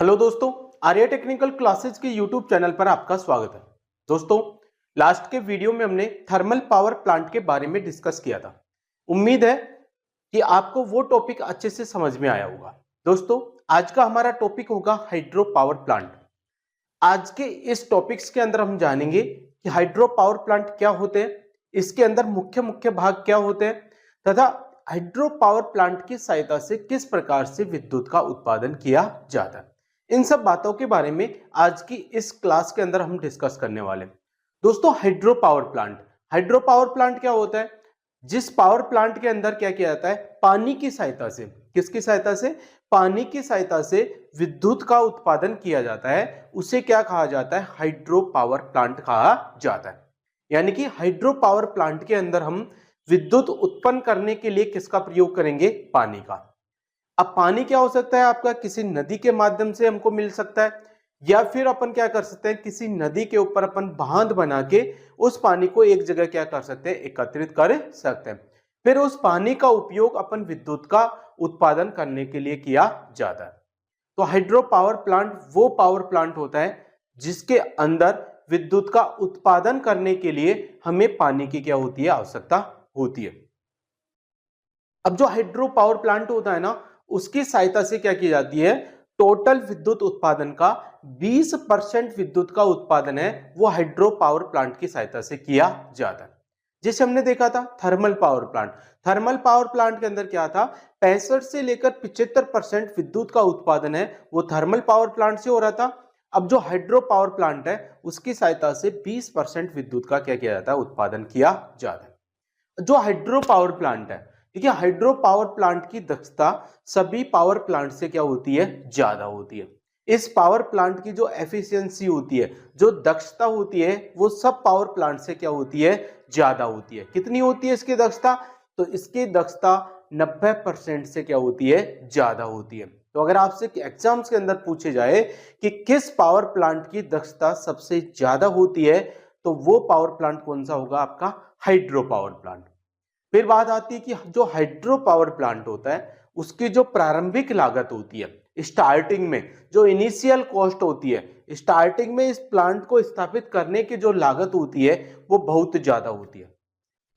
Hello दोस्तों, Arya technical classes के YouTube channel पर आपका स्वागत है। दोस्तों, लास्ट के वीडियो में हमने थर्मल पावर प्लांट के बारे में डिस्कस किया था। उम्मीद है कि आपको वो टॉपिक अच्छे से समझ में आया होगा। दोस्तों, आज का हमारा टॉपिक होगा हाइड्रो पावर प्लांट। आज के इस टॉपिक्स के अंदर हम जानेंगे कि हाइड्रो पावर प्लांट क्या होते हैं, इसके अंदर मुख्य मुख्य भाग क्या होते हैं तथा हाइड्रो पावर प्लांट की सहायता से किस प्रकार से विद्युत का उत्पादन किया जाता है। इन सब बातों के बारे में आज की इस क्लास के अंदर हम डिस्कस करने वाले हैं। दोस्तों, हाइड्रो पावर प्लांट क्या होता है? जिस पावर प्लांट के अंदर क्या किया जाता है, पानी की सहायता से, किसकी सहायता से? पानी की सहायता से विद्युत का उत्पादन किया जाता है, उसे क्या कहा जाता है? हाइड्रो पावर प्लांट कहा जाता है। यानी कि हाइड्रो पावर प्लांट के अंदर हम विद्युत उत्पन्न करने के लिए किसका प्रयोग करेंगे? पानी का। अब पानी क्या हो सकता है आपका? किसी नदी के माध्यम से हमको मिल सकता है, या फिर अपन क्या कर सकते हैं, किसी नदी के ऊपर अपन बांध बना के उस पानी को एक जगह क्या कर सकते हैं? एकत्रित कर सकते हैं। फिर उस पानी का उपयोग अपन विद्युत का उत्पादन करने के लिए किया जाता है। तो हाइड्रो पावर प्लांट वो पावर प्लांट होता है जिसके अंदर विद्युत का उत्पादन करने के लिए हमें पानी की क्या होती है? आवश्यकता होती है। अब जो हाइड्रो पावर प्लांट होता है ना, उसकी सहायता से क्या की जाती है? टोटल विद्युत उत्पादन का 20% विद्युत का उत्पादन है वो हाइड्रो पावर प्लांट की सहायता से किया जाता है। जैसे हमने देखा था thermal power plant. Thermal power plant के अंदर क्या था? 65 से लेकर 75% विद्युत का उत्पादन है वो थर्मल पावर प्लांट से हो रहा था। अब जो हाइड्रो पावर प्लांट है उसकी सहायता से 20% विद्युत का क्या किया जाता है? उत्पादन किया जाता है। जो हाइड्रो पावर प्लांट है, देखिए हाइड्रो पावर प्लांट की दक्षता सभी पावर प्लांट से क्या होती है? ज्यादा होती है। इस पावर प्लांट की जो एफिशिएंसी होती है, जो दक्षता होती है, वो सब पावर प्लांट से क्या होती है? ज्यादा होती है। कितनी होती है इसकी दक्षता? तो इसकी दक्षता 90% से क्या होती है? ज्यादा होती है। तो अगर आपसे एग्जाम्स के अंदर पूछे जाए कि किस पावर प्लांट की दक्षता सबसे ज्यादा होती है, तो वो पावर प्लांट कौन सा होगा? आपका हाइड्रो पावर प्लांट। फिर बात आती है कि जो हाइड्रो पावर प्लांट होता है उसकी जो प्रारंभिक लागत होती है, स्टार्टिंग में जो इनिशियल कॉस्ट होती है, स्टार्टिंग में इस प्लांट को स्थापित करने की जो लागत होती है वो बहुत ज्यादा होती है।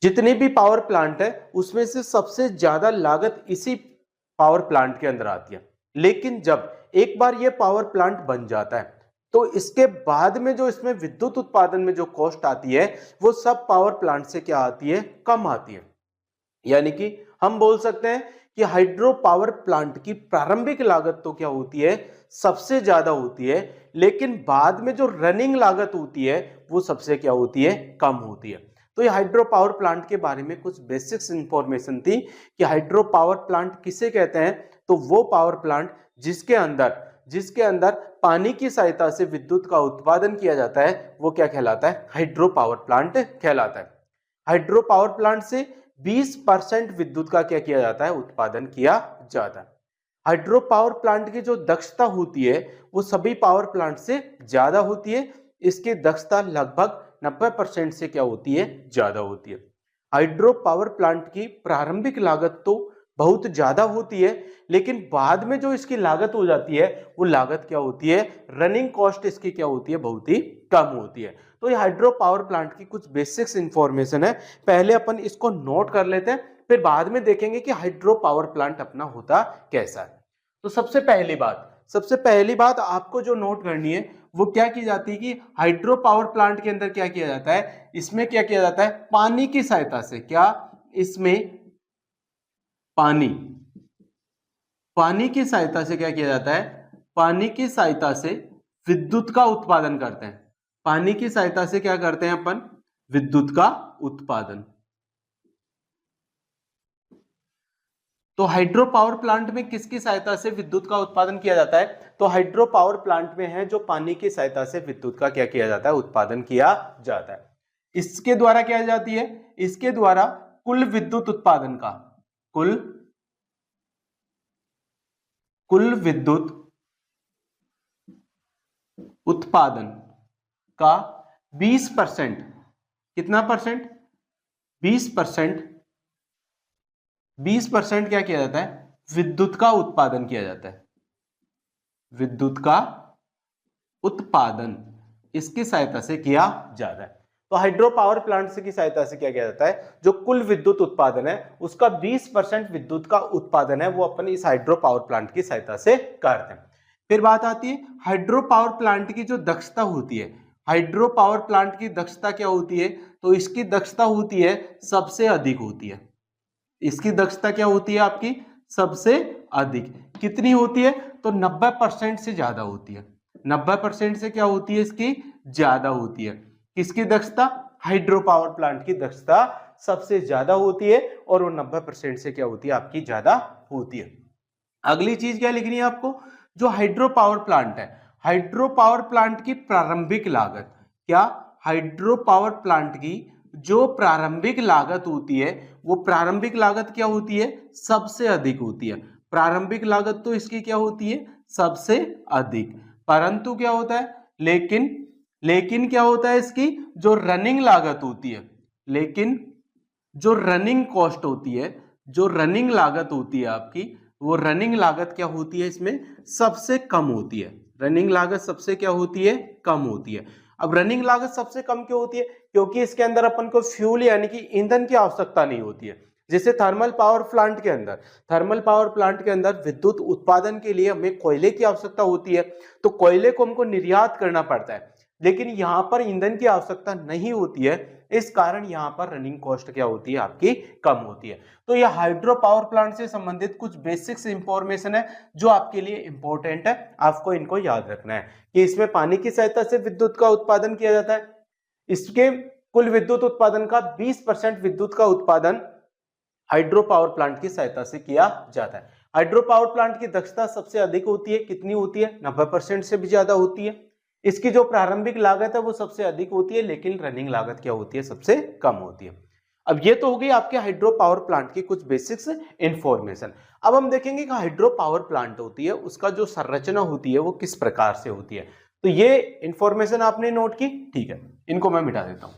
जितने भी पावर प्लांट है उसमें से सबसे ज्यादा लागत इसी पावर प्लांट के अंदर आती है। लेकिन जब एक बार ये पावर प्लांट बन जाता है तो इसके बाद में जो इसमें विद्युत उत्पादन में जो कॉस्ट आती है वो सब पावर प्लांट से क्या आती है? कम आती है। यानी कि हम बोल सकते हैं कि हाइड्रो पावर प्लांट की प्रारंभिक लागत तो क्या होती है? सबसे ज्यादा होती है, लेकिन बाद में जो रनिंग लागत होती है वो सबसे क्या होती है? कम होती है। तो ये हाइड्रो पावर प्लांट के बारे में कुछ बेसिक्स इंफॉर्मेशन थी कि हाइड्रो पावर प्लांट किसे कहते हैं। तो वो पावर प्लांट जिसके अंदर पानी की सहायता से विद्युत का उत्पादन किया जाता है वो क्या कहलाता है? हाइड्रो पावर प्लांट कहलाता है। हाइड्रो पावर प्लांट से 20% विद्युत का क्या किया जाता है? उत्पादन किया जाता है। हाइड्रो पावर प्लांट की जो दक्षता होती है वो सभी पावर प्लांट से ज्यादा होती है। इसकी दक्षता लगभग 90% से क्या होती है? ज्यादा होती है। हाइड्रो पावर प्लांट की प्रारंभिक लागत तो बहुत ज्यादा होती है, लेकिन बाद में जो इसकी लागत हो जाती है वो लागत क्या होती है? रनिंग कॉस्ट इसकी क्या होती है? बहुत ही कम होती है। तो ये हाइड्रो पावर प्लांट की कुछ बेसिक्स इंफॉर्मेशन है। पहले अपन इसको नोट कर लेते हैं, फिर बाद में देखेंगे कि हाइड्रो पावर प्लांट अपना होता कैसा है। तो सबसे पहली बात आपको जो नोट करनी है वो क्या की जाती है कि हाइड्रो पावर प्लांट के अंदर क्या किया जाता है? इसमें क्या किया जाता है? पानी की सहायता से। क्या? इसमें पानी पानी की सहायता से क्या किया जाता है? पानी की सहायता से विद्युत का उत्पादन करते हैं। पानी की सहायता से क्या करते हैं अपन? विद्युत का उत्पादन। तो हाइड्रो पावर प्लांट में किसकी सहायता से विद्युत का उत्पादन किया जाता है? तो हाइड्रो पावर प्लांट में है जो पानी की सहायता से विद्युत का क्या किया जाता है? उत्पादन किया जाता है। इसके द्वारा क्या जाती है? इसके द्वारा कुल विद्युत उत्पादन का कुल कुल विद्युत उत्पादन का 20%, कितना परसेंट? 20%, 20% क्या किया जाता है? विद्युत का उत्पादन किया जाता है। विद्युत का उत्पादन इसकी सहायता से किया जाता है। तो हाइड्रो पावर प्लांट से की सहायता से क्या किया जाता है, जो कुल विद्युत उत्पादन है उसका 20% विद्युत का उत्पादन है वो अपन इस हाइड्रो पावर प्लांट की सहायता से करते हैं। फिर बात आती है हाइड्रो पावर प्लांट की जो दक्षता होती है, हाइड्रो पावर प्लांट की दक्षता क्या होती है, तो इसकी दक्षता होती है सबसे अधिक होती है। इसकी दक्षता क्या होती है आपकी, सबसे अधिक। कितनी होती है, तो 90% से ज्यादा होती है। 90% से क्या होती है, इसकी ज्यादा होती है। किसकी दक्षता, हाइड्रो पावर प्लांट की दक्षता सबसे ज्यादा होती है और वो 90% से क्या होती है, आपकी ज्यादा होती है। अगली चीज क्या लिखनी है आपको, जो हाइड्रो पावर प्लांट है, हाइड्रो पावर प्लांट की प्रारंभिक लागत, क्या, हाइड्रो पावर प्लांट की जो प्रारंभिक लागत होती है वो प्रारंभिक लागत क्या होती है, सबसे अधिक होती है। प्रारंभिक लागत तो इसकी क्या होती है, सबसे अधिक। परंतु क्या होता है, लेकिन क्या होता है, इसकी जो रनिंग लागत होती है, लेकिन जो रनिंग कॉस्ट होती है, जो रनिंग लागत होती है आपकी, वो रनिंग लागत क्या होती है, इसमें सबसे कम होती है। रनिंग लागत सबसे क्या होती है, कम होती है। अब रनिंग लागत सबसे कम क्यों होती है, क्योंकि इसके अंदर अपन को फ्यूल यानी कि ईंधन की आवश्यकता नहीं होती है। जैसे थर्मल पावर प्लांट के अंदर, थर्मल पावर प्लांट के अंदर विद्युत उत्पादन के लिए हमें कोयले की आवश्यकता होती है, तो कोयले को हमको निर्यात करना पड़ता है। लेकिन यहां पर ईंधन की आवश्यकता नहीं होती है, इस कारण यहां पर रनिंग कॉस्ट क्या होती है, आपकी कम होती है। तो यह हाइड्रो पावर प्लांट से संबंधित कुछ बेसिक्स इंफॉर्मेशन है जो आपके लिए इंपॉर्टेंट है, आपको इनको याद रखना है कि इसमें पानी की सहायता से विद्युत का उत्पादन किया जाता है। इसके कुल विद्युत उत्पादन का 20% विद्युत का उत्पादन हाइड्रो पावर प्लांट की सहायता से किया जाता है। हाइड्रो पावर प्लांट की दक्षता सबसे अधिक होती है, कितनी होती है, 90% से भी ज्यादा होती है। इसकी जो प्रारंभिक लागत है वो सबसे अधिक होती है, लेकिन रनिंग लागत क्या होती है, सबसे कम होती है। अब ये तो हो गई आपके हाइड्रो पावर प्लांट की कुछ बेसिक्स इंफॉर्मेशन। अब हम देखेंगे कि हाइड्रो पावर प्लांट होती है उसका जो संरचना होती है वो किस प्रकार से होती है। तो ये इंफॉर्मेशन आपने नोट की, ठीक है, इनको मैं मिटा देता हूं।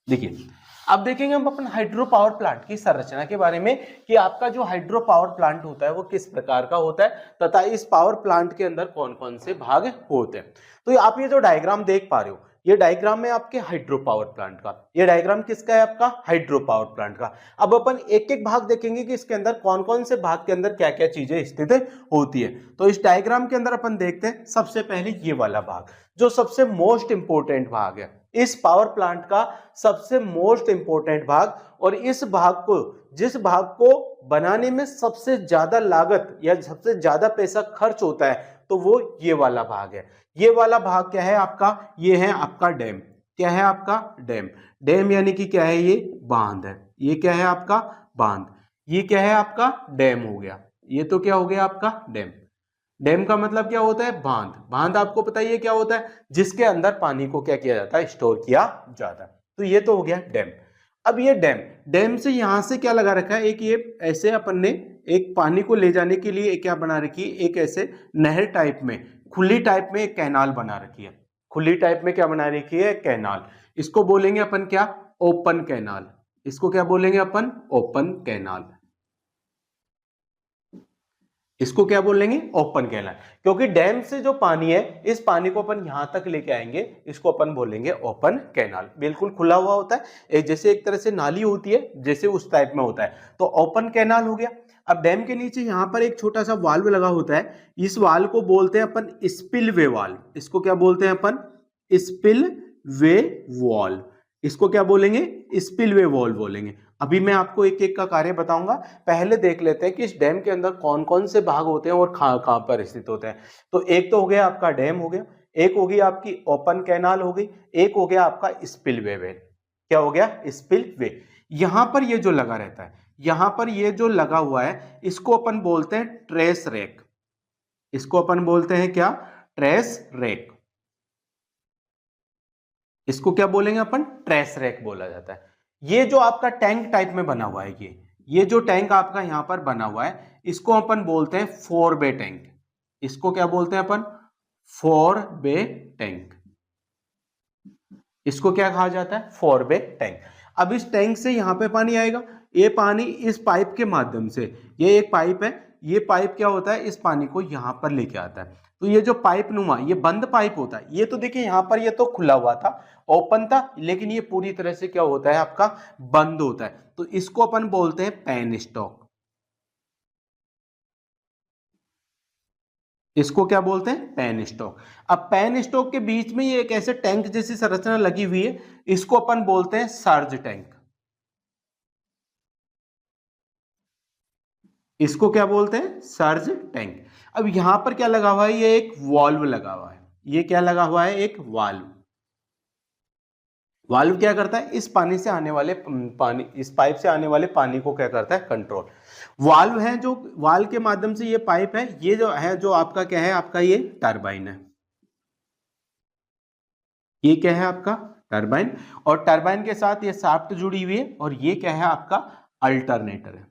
देखिए अब देखेंगे हम अपन हाइड्रो पावर प्लांट की संरचना के बारे में कि आपका जो हाइड्रो पावर प्लांट होता है वो किस प्रकार का होता है तथा इस पावर प्लांट के अंदर कौन कौन से भाग होते हैं। तो आप ये जो डायग्राम देख पा रहे हो, ये डायग्राम है आपके हाइड्रो पावर प्लांट का। ये डायग्राम किसका है, आपका हाइड्रो पावर प्लांट का। अब अपन एक एक भाग देखेंगे कि इसके अंदर कौन कौन से भाग के अंदर क्या क्या चीजें स्थित होती है। तो इस डायग्राम के अंदर अपन देखते हैं सबसे पहले ये वाला भाग जो सबसे मोस्ट इंपोर्टेंट भाग है, इस पावर प्लांट का सबसे मोस्ट इंपोर्टेंट भाग, और इस भाग को, जिस भाग को बनाने में सबसे ज्यादा लागत या सबसे ज्यादा पैसा खर्च होता है, तो वो ये वाला भाग है। ये वाला भाग क्या है आपका, ये है आपका डैम। क्या है आपका डैम। डैम यानी कि क्या है, ये बांध है। ये क्या है आपका बांध। ये क्या है आपका डैम हो गया। ये तो क्या हो गया आपका डैम। डैम का मतलब क्या होता है, बांध। बांध आपको पता ही है क्या होता है, जिसके अंदर पानी को क्या किया जाता है, स्टोर किया जाता है। तो ये तो हो गया डैम। अब ये डैम, डैम से यहां से क्या लगा रखा है, एक ये ऐसे अपन ने एक पानी को ले जाने के लिए एक क्या बना रखी है, एक ऐसे नहर टाइप में, खुली टाइप में एक कैनाल बना रखी है। खुली टाइप में क्या बना रखी है, कैनाल। इसको बोलेंगे अपन क्या, ओपन कैनाल। इसको क्या बोलेंगे अपन, ओपन कैनाल। इसको क्या बोलेंगे, ओपन कैनाल। क्योंकि डैम से जो पानी है, इस पानी को अपन यहां तक लेके आएंगे, इसको अपन बोलेंगे ओपन कैनाल। बिल्कुल खुला हुआ होता है, जैसे एक तरह से नाली होती है, जैसे उस टाइप में होता है, तो ओपन कैनाल हो गया। अब डैम के नीचे यहां पर एक छोटा सा वाल्व लगा होता है, इस वाल्व को बोलते हैं अपन स्पिलवे वाल्व। इसको क्या बोलते हैं अपन, स्पिलवे वाल्व। इसको क्या बोलेंगे, स्पिलवे वाल्व बोलेंगे। अभी मैं आपको एक एक का कार्य बताऊंगा। पहले देख लेते हैं कि इस डैम के अंदर कौन कौन से भाग होते हैं और कहां कहां पर स्थित होते हैं। तो एक तो हो गया आपका डैम हो गया, एक हो गई आपकी ओपन कैनाल हो गई, एक हो गया आपका स्पिलवे वेल। क्या हो गया, स्पिलवे। यहां पर ये जो लगा रहता है, यहां पर ये जो लगा हुआ है, इसको अपन बोलते हैं ट्रेस रैक। इसको अपन बोलते हैं क्या, ट्रेस रैक। इसको क्या बोलेंगे अपन, ट्रेस रैक बोला जाता है। ये जो आपका टैंक टाइप में बना हुआ है, ये जो टैंक आपका यहां पर बना हुआ है, इसको अपन बोलते हैं फोर बे टैंक। इसको क्या बोलते हैं अपन, फोर बे टैंक। इसको क्या कहा जाता है, फोर बे टैंक। अब इस टैंक से यहां पे पानी आएगा, ये पानी इस पाइप के माध्यम से, ये एक पाइप है, ये पाइप क्या होता है, इस पानी को यहाँ पर लेके आता है। तो ये जो पाइप नुमा, ये बंद पाइप होता है। ये तो देखिए यहाँ पर ये तो खुला हुआ था, ओपन था, लेकिन ये पूरी तरह से क्या होता है आपका बंद होता है। तो इसको अपन बोलते हैं पेन स्टॉक। इसको क्या बोलते हैं, पेन स्टॉक। अब पेन स्टॉक के बीच में ये एक ऐसे टैंक जैसी संरचना लगी हुई है, इसको अपन बोलते हैं सर्ज टैंक। इसको क्या बोलते हैं, सर्ज टैंक। अब यहां पर क्या लगा हुआ है, ये एक वाल्व लगा हुआ है। ये क्या लगा हुआ है, एक वाल्व। वाल्व क्या करता है, इस पानी से आने वाले पानी, इस पाइप से आने वाले पानी को क्या करता है, कंट्रोल। वाल्व है जो, वाल्व के माध्यम से ये पाइप है, ये जो है जो आपका क्या है, आपका ये टरबाइन है। ये क्या है आपका टरबाइन, और टरबाइन के साथ ये शाफ्ट जुड़ी हुई है, और ये क्या है आपका अल्टरनेटर है।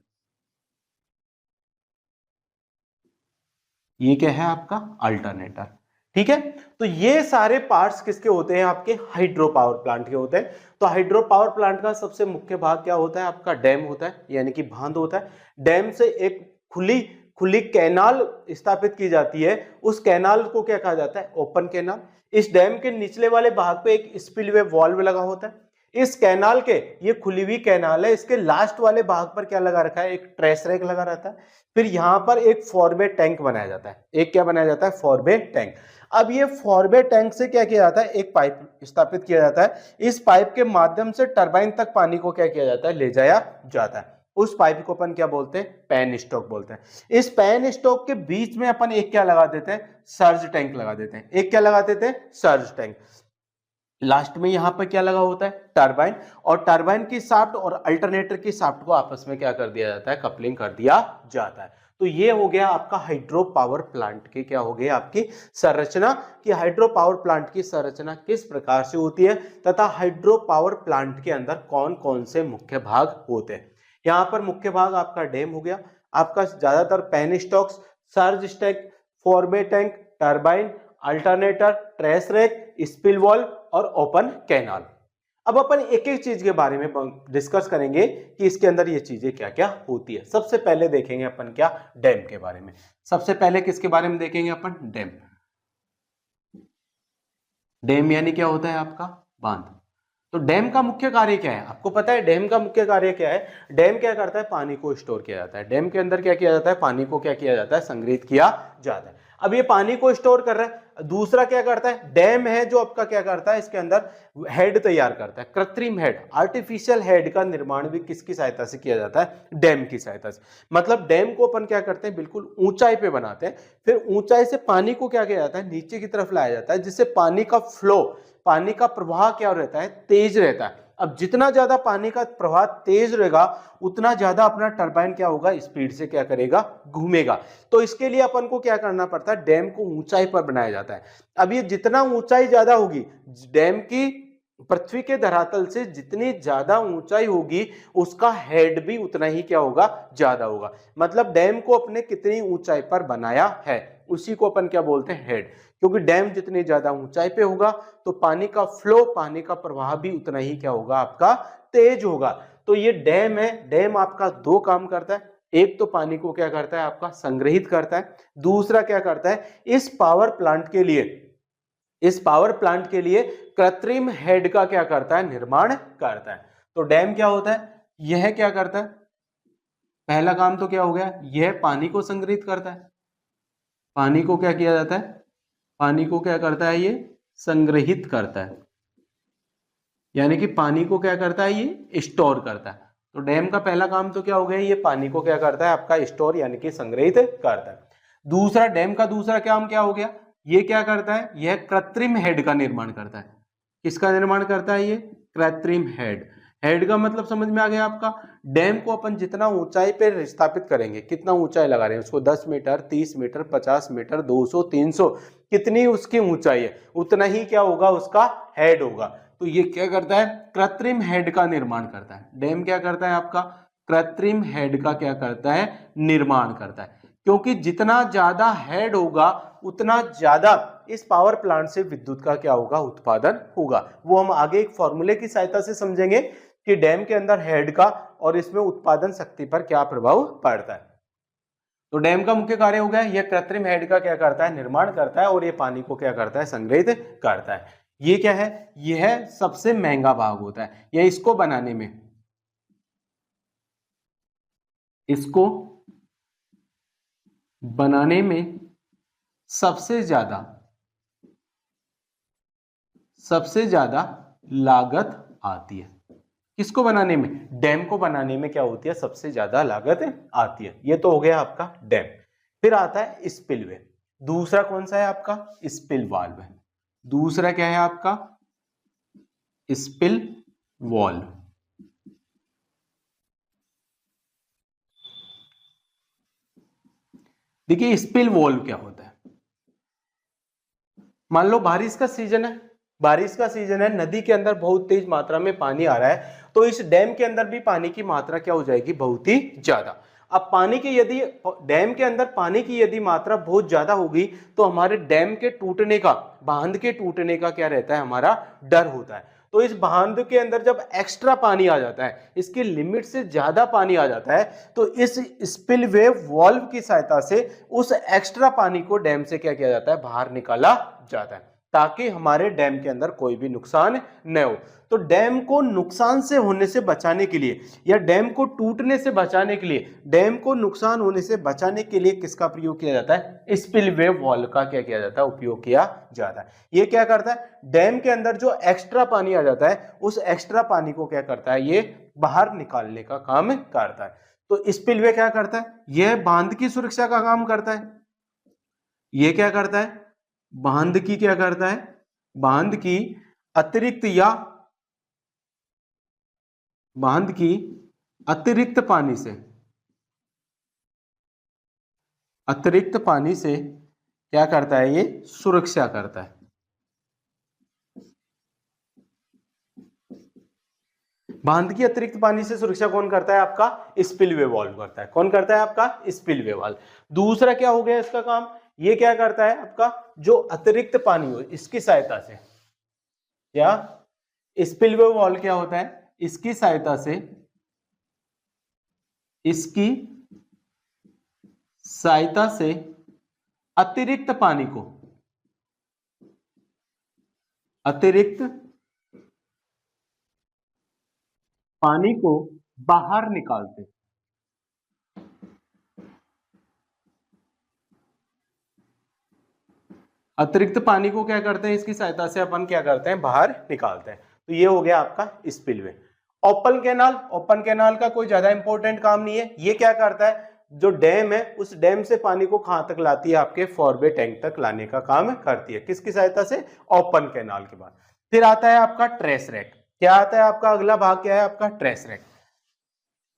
ये क्या है आपका अल्टरनेटर। ठीक है, तो ये सारे पार्ट्स किसके होते हैं, आपके हाइड्रो पावर प्लांट के होते हैं। तो हाइड्रो पावर प्लांट का सबसे मुख्य भाग क्या होता है, आपका डैम होता है, यानी कि बांध होता है। डैम से एक खुली खुली कैनाल स्थापित की जाती है, उस कैनाल को क्या कहा जाता है, ओपन कैनाल। इस डैम के निचले वाले भाग पे एक स्पिलवे वाल्व लगा होता है। इस कैनाल के, ये खुली हुई कैनाल है, इसके लास्ट वाले भाग पर क्या लगा रखा है, एक ट्रेस रैक लगा रहता है। फिर यहां पर एक फॉरबे टैंक बनाया जाता है। एक क्या बनाया जाता है, फॉरबे टैंक। अब ये फॉरबे टैंक से क्या किया जाता है, एक पाइप स्थापित किया जाता है। इस पाइप के माध्यम से टरबाइन तक पानी को क्या किया जाता है, ले जाया जाता है। उस पाइप को अपन क्या बोलते हैं, पेन स्टॉक बोलते हैं। इस पेन स्टॉक के बीच में अपन एक क्या लगा देते हैं, सर्ज टैंक लगा देते हैं। एक क्या लगा देते हैं, सर्ज टैंक। लास्ट में यहां पर क्या लगा होता है, टरबाइन, और टरबाइन की शाफ्ट और अल्टरनेटर की शाफ्ट को आपस में क्या कर दिया जाता है, कपलिंग कर दिया जाता है। तो ये हो गया आपका हाइड्रो पावर प्लांट की क्या हो गई, आपकी संरचना, कि हाइड्रो पावर प्लांट की संरचना किस प्रकार से होती है, तथा हाइड्रो पावर प्लांट के अंदर कौन कौन से मुख्य भाग होते हैं। यहां पर मुख्य भाग आपका डैम हो गया, आपका ज्यादातर penstocks, surge stack, forebay tank, turbine, alternator, trash rack, spill valve और ओपन कैनाल। अब अपन एक एक चीज के बारे में डिस्कस करेंगे कि इसके अंदर ये चीजें क्या क्या होती है। सबसे पहले देखेंगे अपन क्या, डैम के बारे में। सबसे पहले किसके बारे में देखेंगे अपन, डैम। डैम यानी क्या होता है आपका, बांध। तो डैम का मुख्य कार्य क्या है, आपको पता है डैम का मुख्य कार्य क्या है। डैम क्या करता है, पानी को स्टोर किया जाता है। डैम के अंदर क्या किया जाता है, पानी को क्या किया जाता है, संग्रहित किया जाता है। अब ये पानी को स्टोर कर रहा है। दूसरा क्या करता है, डैम है जो आपका क्या करता है, इसके अंदर हेड तैयार करता है, कृत्रिम हेड, आर्टिफिशियल हेड का निर्माण भी किसकी सहायता से किया जाता है, डैम की सहायता से। मतलब डैम को अपन क्या करते हैं, बिल्कुल ऊंचाई पे बनाते हैं, फिर ऊंचाई से पानी को क्या किया जाता है, नीचे की तरफ लाया जाता है, जिससे पानी का फ्लो, पानी का प्रवाह क्या रहता है, तेज रहता है। अब जितना ज्यादा पानी का प्रवाह तेज रहेगा, उतना ज्यादा अपना टरबाइन क्या होगा, स्पीड से क्या करेगा, घूमेगा। तो इसके लिए अपन को क्या करना पड़ता है, डैम को ऊंचाई पर बनाया जाता है। अब ये जितना ऊंचाई ज्यादा होगी, डैम की पृथ्वी के धरातल से जितनी ज्यादा ऊंचाई होगी, उसका हेड भी उतना ही क्या होगा, ज्यादा होगा। मतलब डैम को अपने कितनी ऊंचाई पर बनाया है, उसी को अपन क्या बोलते हैं, हेड। क्योंकि डैम जितनी ज्यादा ऊंचाई पे होगा, तो पानी का फ्लो, पानी का प्रवाह भी उतना ही क्या होगा, आपका तेज होगा। तो ये डैम है। डैम आपका दो काम करता है, एक तो पानी को क्या करता है, आपका संग्रहित करता है। दूसरा क्या करता है, इस पावर प्लांट के लिए, इस पावर प्लांट के लिए कृत्रिम हेड का क्या करता है, निर्माण करता है। तो डैम क्या होता है, यह क्या करता है, पहला काम तो क्या हो गया, यह पानी को संग्रहित करता है। पानी को क्या किया जाता है, पानी को क्या करता है, ये संग्रहित करता है, यानी कि पानी को क्या करता है, ये स्टोर करता है। तो डैम का पहला काम तो क्या हो गया, ये पानी को क्या करता है, आपका स्टोर यानी कि संग्रहित करता है। दूसरा, डैम का दूसरा काम क्या हो गया, ये क्या करता है, यह कृत्रिम हेड का निर्माण करता है। किसका निर्माण करता है, ये कृत्रिम हेड। हेड का मतलब समझ में आ गया आपका। डैम को अपन जितना ऊंचाई पे स्थापित करेंगे, कितना ऊंचाई लगा रहे हैं उसको, 10 मीटर, 30 मीटर, 50 मीटर, 200, 300, कितनी उसकी ऊंचाई है, उतना ही क्या होगा, उसका हेड होगा। तो ये क्या करता है, कृत्रिम हेड का निर्माण करता है। डैम क्या करता है आपका, कृत्रिम हेड का क्या करता है, निर्माण करता है। क्योंकि जितना ज्यादा हेड होगा, उतना ज्यादा इस पावर प्लांट से विद्युत का क्या होगा, उत्पादन होगा। वो हम आगे एक फॉर्मूले की सहायता से समझेंगे कि डैम के अंदर हेड का और इसमें उत्पादन शक्ति पर क्या प्रभाव पड़ता है। तो डैम का मुख्य कार्य हो गया, यह कृत्रिम हेड का क्या करता है, निर्माण करता है, और ये पानी को क्या करता है, संग्रहित करता है। ये क्या है, यह सबसे महंगा भाग होता है। यह इसको बनाने में सबसे ज्यादा लागत आती है। किसको बनाने में, डैम को बनाने में क्या होती है, सबसे ज्यादा लागत आती है। ये तो हो गया आपका डैम। फिर आता है स्पिलवे। दूसरा कौन सा है आपका, स्पिल वाल्व है। दूसरा क्या है आपका, स्पिल वाल्व। देखिए स्पिल वाल्व क्या होता है, मान लो बारिश का सीजन है, नदी के अंदर बहुत तेज मात्रा में पानी आ रहा है, तो इस डैम के अंदर भी पानी की मात्रा क्या हो जाएगी, बहुत ही ज्यादा। अब पानी की यदि डैम के अंदर पानी की यदि मात्रा बहुत ज्यादा होगी, तो हमारे डैम के टूटने का, बांध के टूटने का क्या रहता है, हमारा डर होता है। तो इस बांध के अंदर जब एक्स्ट्रा पानी आ जाता है, इसकी लिमिट से ज्यादा पानी आ जाता है, तो इस स्पिलवे वाल्व की सहायता से उस एक्स्ट्रा पानी को डैम से क्या किया जाता है, बाहर निकाला जाता है, ताकि हमारे डैम के अंदर कोई भी नुकसान न हो। तो डैम को नुकसान से होने से बचाने के लिए, या डैम को टूटने से बचाने के लिए, डैम को नुकसान होने से बचाने के लिए किसका प्रयोग किया जाता है, स्पिलवे वॉल का क्या किया जाता है, उपयोग किया जाता है। ये क्या करता है, डैम के अंदर जो एक्स्ट्रा पानी आ जाता है, उस एक्स्ट्रा पानी को क्या करता है, ये बाहर निकालने का काम करता है। तो स्पिलवे क्या करता है, यह बांध की सुरक्षा का काम करता है। ये क्या करता है, बांध की क्या करता है, बांध की अतिरिक्त या बांध की अतिरिक्त पानी से क्या करता है, ये सुरक्षा करता है। बांध की अतिरिक्त पानी से सुरक्षा कौन करता है, आपका स्पिलवे वाल्व करता है। कौन करता है, आपका स्पिलवे वाल्व। दूसरा क्या हो गया इसका काम, ये क्या करता है, आपका जो अतिरिक्त पानी हो इसकी सहायता से, या स्पिलवे वाल्व क्या होता है, इसकी सहायता से अतिरिक्त पानी को बाहर निकालते। अतिरिक्त पानी को क्या करते हैं, इसकी सहायता से अपन क्या करते हैं, बाहर निकालते हैं। तो ये हो गया आपका स्पिलवे। ओपन कैनाल का कोई ज्यादा इंपॉर्टेंट काम नहीं है। ये क्या करता है, जो डैम है उस डैम से पानी को कहां तक लाती है, आपके फॉरवे टैंक तक लाने का काम करती है। किसकी सहायता से, ओपन कैनाल के बाद। फिर आता है आपका ट्रेस रैक। क्या आता है आपका अगला भाग, क्या है आपका ट्रेस रैक।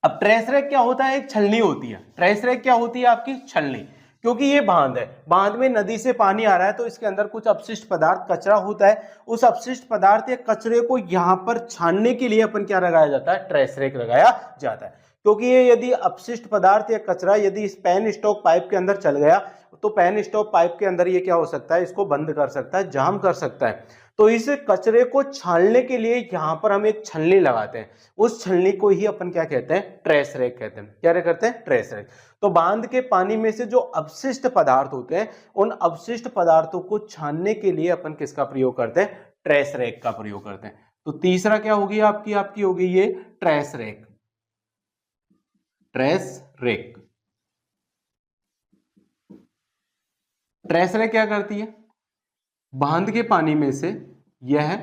अब ट्रेस रैक क्या होता है, एक छलनी होती है। ट्रेस रैक क्या होती है, आपकी छलनी। क्योंकि ये बांध है, बांध में नदी से पानी आ रहा है, तो इसके अंदर कुछ अपशिष्ट पदार्थ, कचरा होता है। उस अपशिष्ट पदार्थ या कचरे को यहां पर छानने के लिए अपन क्या लगाया जाता है, ट्रेस रैक लगाया जाता है। क्योंकि ये यदि अपशिष्ट पदार्थ या कचरा यदि इस पैन स्टॉक पाइप के अंदर चल गया, तो पैन स्टॉक पाइप के अंदर ये क्या हो सकता है, इसको बंद कर सकता है, जाम कर सकता है। तो इस कचरे को छानने के लिए यहां पर हम एक छलनी लगाते हैं। उस छलनी को ही अपन क्या कहते हैं, ट्रेस रैक कहते हैं। क्या कहते हैं, ट्रेस रैक। तो बांध के पानी में से जो अपशिष्ट पदार्थ होते हैं, उन अपशिष्ट पदार्थों को छानने के लिए अपन किसका प्रयोग करते हैं, ट्रेस रैक का प्रयोग करते हैं। तो तीसरा क्या होगी आपकी होगी ये ट्रेस रैक। ट्रेस रैक क्या करती है, बांध के पानी में से यह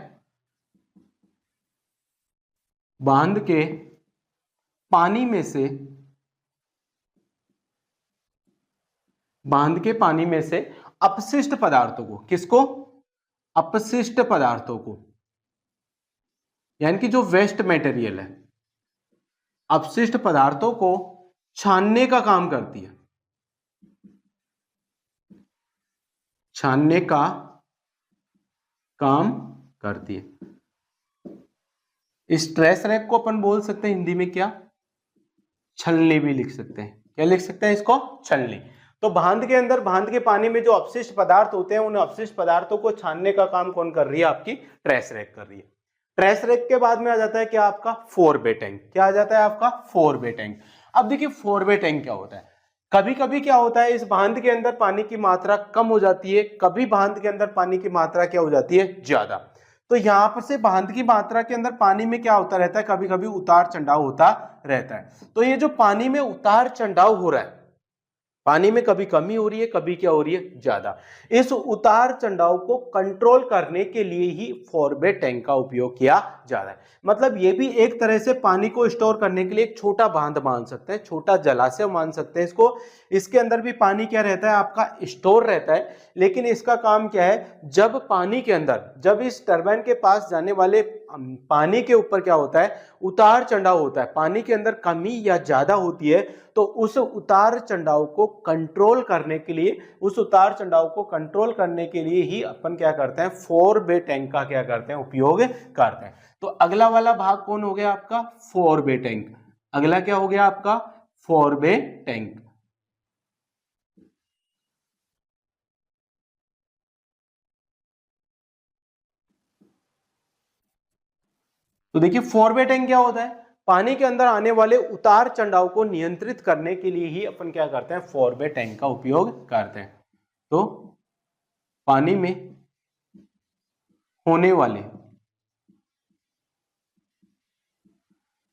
बांध के पानी में से अपशिष्ट पदार्थों को, किसको, अपशिष्ट पदार्थों को, यानी कि जो वेस्ट मटेरियल है, अपशिष्ट पदार्थों को छानने का काम करती है। छानने का काम करती है। इस ट्रेस रैक को अपन बोल सकते हैं हिंदी में क्या, छलनी भी लिख सकते हैं। क्या लिख सकते हैं इसको, छलनी। तो बांध के अंदर, बांध के पानी में जो अपशिष्ट पदार्थ होते हैं, उन अपशिष्ट पदार्थों को छानने का काम कौन कर रही है, आपकी ट्रेस रैक कर रही है। ट्रेस रैक के बाद में आ जाता है क्या, आपका फोरवे टैंक। क्या आ जाता है आपका, फोरवे टैंक। अब देखिए फोरवे टैंक क्या होता है। कभी कभी क्या होता है, इस बांध के अंदर पानी की मात्रा कम हो जाती है, कभी बांध के अंदर पानी की मात्रा क्या हो जाती है, ज्यादा। तो यहां पर से बांध की मात्रा के अंदर पानी में क्या होता रहता है, कभी कभी उतार चढ़ाव होता रहता है। तो ये जो पानी में उतार चढ़ाव हो रहा है, पानी में कभी कमी हो रही है, कभी क्या हो रही है, ज्यादा, इस उतार चढ़ाव को कंट्रोल करने के लिए ही फोरबे टैंक का उपयोग किया जा रहा है। मतलब ये भी एक तरह से पानी को स्टोर करने के लिए एक छोटा बांध मान सकते हैं, छोटा जलाशय मान सकते हैं इसको। इसके अंदर भी पानी क्या रहता है, आपका स्टोर रहता है। लेकिन इसका काम क्या है, जब पानी के अंदर, जब इस टरबाइन के पास जाने वाले पानी के ऊपर क्या होता है, उतार चढ़ाव होता है, पानी के अंदर कमी या ज्यादा होती है, तो उस उतार चढ़ाव को कंट्रोल करने के लिए, उस उतार चढ़ाव को कंट्रोल करने के लिए ही अपन क्या करते हैं, फोरबे टैंक का क्या करते हैं, उपयोग करते हैं। तो अगला वाला भाग कौन हो गया आपका, फोरबे टैंक। अगला क्या हो गया आपका, फोरबे टैंक। तो देखिए फोरबे टैंक क्या होता है, पानी के अंदर आने वाले उतार चढ़ाव को नियंत्रित करने के लिए ही अपन क्या करते हैं, फोरबे टैंक का उपयोग करते हैं। तो पानी में होने वाले,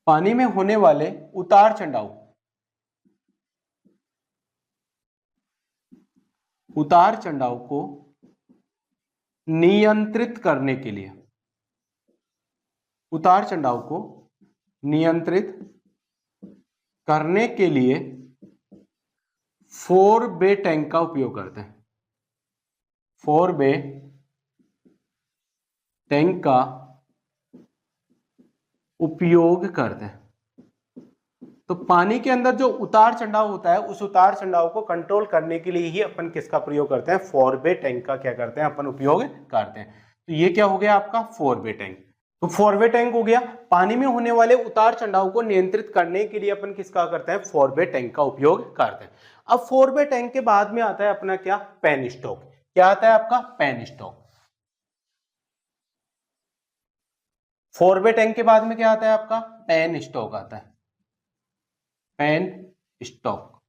पानी में होने वाले उतार चढ़ाव, उतार चढ़ाव को नियंत्रित करने के लिए, उतार चढ़ाव को नियंत्रित करने के लिए फोरबे टैंक का उपयोग करते हैं। फोरबे टैंक का उपयोग करते हैं। तो पानी के अंदर जो उतार चढ़ाव होता है, उस उतार चढ़ाव को कंट्रोल करने के लिए ही अपन किसका प्रयोग करते हैं, फोरबे टैंक का क्या करते हैं, अपन उपयोग करते हैं। तो ये क्या हो गया आपका, फोरबे टैंक। तो फोरबे टैंक हो गया, पानी में होने वाले उतार चढ़ाव को नियंत्रित करने के लिए अपन किसका करते हैं, फोरबे टैंक का उपयोग करते हैं। अब फोरबे टैंक के बाद में आता है अपना क्या, पेन स्टॉक। क्या आता है आपका, पेन स्टॉक। फोरबे टैंक के बाद में क्या आता है आपका, पेन स्टॉक आता है, पेन स्टॉक।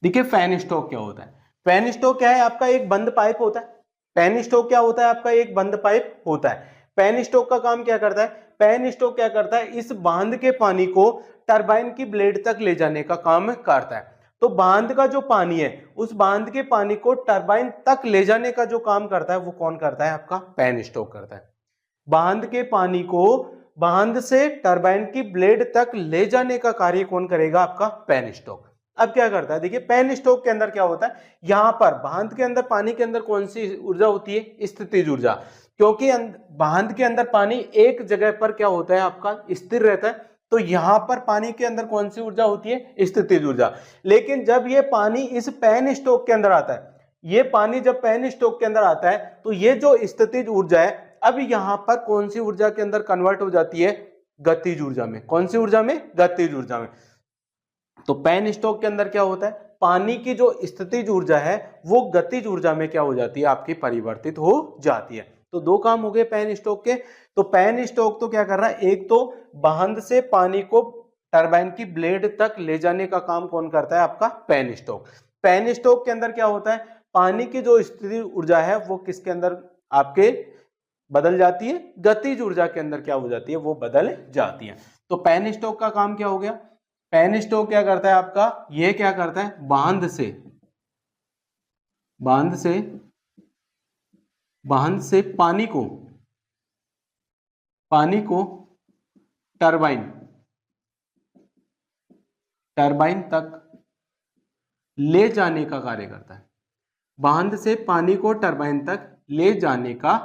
देखिए फैन स्टॉक क्या होता है, फैन स्टॉक क्या है, आपका एक बंद पाइप होता है। पैन स्टॉक क्या होता है, आपका एक बंद पाइप होता है। पैन स्टॉक का काम क्या करता है, पैन स्टॉक क्या करता है, इस बांध के पानी को टरबाइन की ब्लेड तक ले जाने का काम करता है। तो बांध का जो पानी है, उस बांध के पानी को टरबाइन तक ले जाने का जो काम करता है, वो कौन करता है, आपका पैन स्टॉक करता है। बांध के पानी को बांध से टरबाइन की ब्लेड तक ले जाने का कार्य कौन करेगा, आपका पैन स्टॉक। अब क्या करता है, देखिए पैन स्टॉक के अंदर क्या होता है, यहां पर बांध के अंदर, पानी के अंदर कौन सी ऊर्जा होती है, स्थितिज ऊर्जा। क्योंकि बांध के अंदर पानी एक जगह पर क्या होता है, आपका स्थिर रहता है। तो यहां पर पानी के अंदर कौन सी ऊर्जा होती है, स्थितिज ऊर्जा। लेकिन जब ये पानी इस पैन स्टॉक के अंदर आता है, ये पानी जब पैन स्टॉक के अंदर आता है, तो ये जो स्थितिज ऊर्जा है, अब यहां पर कौन सी ऊर्जा के अंदर कन्वर्ट हो जाती है, गतिज ऊर्जा में। कौन सी ऊर्जा में, गतिज ऊर्जा में। तो पैन स्टॉक के अंदर क्या होता है, पानी की जो स्थितिज ऊर्जा है, वो गतिज ऊर्जा में क्या हो जाती है, आपकी परिवर्तित हो जाती है। तो दो काम हो गए पैन स्टॉक के। तो पैन स्टॉक तो क्या कर रहा है, एक तो बांध से पानी को टरबाइन की ब्लेड तक ले जाने का काम कौन करता है, आपका पैन स्टॉक। पैन स्टॉक के अंदर क्या होता है, पानी की जो स्थितिज ऊर्जा है, वो किसके अंदर आपके बदल जाती है, गतिज ऊर्जा के अंदर क्या हो जाती है, वो बदल जाती है। तो पैन स्टॉक का काम क्या हो गया, पैन स्टॉक क्या करता है आपका, ये क्या करता है, बांध से, बांध से, बांध से पानी को, पानी को टरबाइन, टरबाइन तक ले जाने का कार्य करता है। बांध से पानी को टरबाइन तक ले जाने का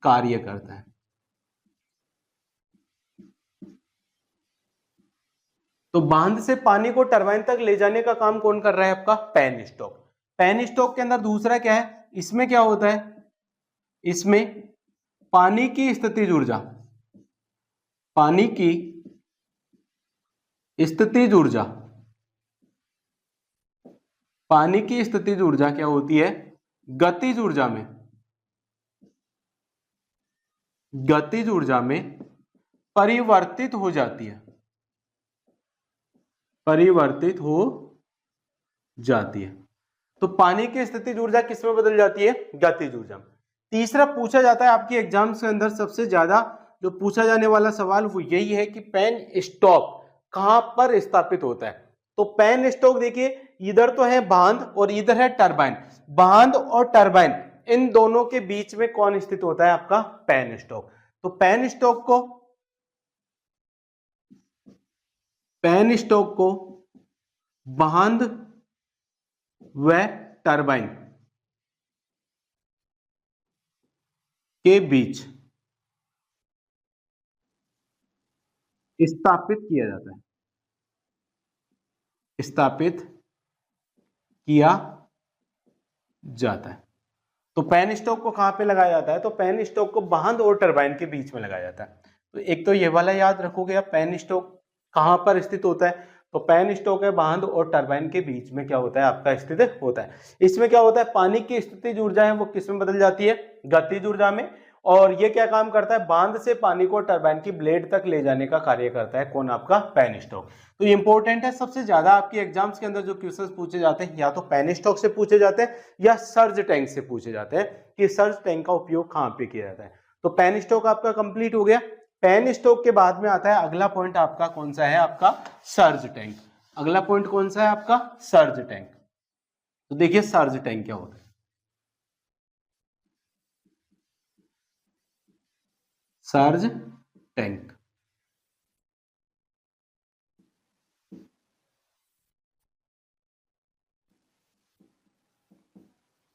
कार्य करता है। तो बांध से पानी को टरबाइन तक ले जाने का काम कौन कर रहा है, आपका पैन स्टॉक। पैन स्टॉक के अंदर दूसरा क्या है, इसमें क्या होता है, इसमें पानी की स्थितिज ऊर्जा, पानी की स्थितिज ऊर्जा, पानी की स्थितिज ऊर्जा क्या होती है, गतिज ऊर्जा में, गतिज ऊर्जा में परिवर्तित हो जाती है, परिवर्तित हो जाती है। तो पानी की स्थितिज ऊर्जा किस में बदल जाती है? गतिज ऊर्जा में। तीसरा पूछा जाता है आपकी एग्जाम्स के अंदर, सबसे ज्यादा जो पूछा जाने वाला सवाल वो यही है कि पेन स्टॉक कहां पर स्थापित होता है। तो पेन स्टॉक देखिए, इधर तो है बांध और इधर है टरबाइन। बांध और टरबाइन इन दोनों के बीच में कौन स्थित होता है? आपका पेन स्टॉक। तो पेन स्टॉक को बांध व टरबाइन के बीच स्थापित किया जाता है, स्थापित किया जाता है। तो पेन स्टॉक को कहां पे लगाया जाता है? तो पेन स्टॉक को बांध और टरबाइन के बीच में लगाया जाता है। तो एक तो ये वाला याद रखोगे आप, पेन स्टॉक कहां पर स्थित होता है? तो पेन स्टॉक है बांध और टरबाइन के बीच में क्या होता है? आपका स्थित होता है। इसमें क्या होता है? पानी की स्थितिज ऊर्जा है वो किस में बदल जाती है? गतिज ऊर्जा में। और ये क्या काम करता है? बांध से पानी को टरबाइन की ब्लेड तक ले जाने का कार्य करता है। कौन? आपका पेन स्टॉक। तो ये इंपॉर्टेंट है, सबसे ज्यादा आपके एग्जाम्स के अंदर जो क्वेश्चंस पूछे जाते हैं या तो पेन स्टॉक से पूछे जाते हैं या सर्ज टैंक से पूछे जाते हैं कि सर्ज टैंक का उपयोग कहां पे किया जाता है। तो पेन स्टॉक आपका कंप्लीट हो गया। पेन स्टॉक के बाद में आता है अगला पॉइंट आपका, कौन सा है? आपका सर्ज टैंक। अगला पॉइंट कौन सा है आपका? Surge tank. तो देखिए सर्ज टैंक क्या होता है। सर्ज टैंक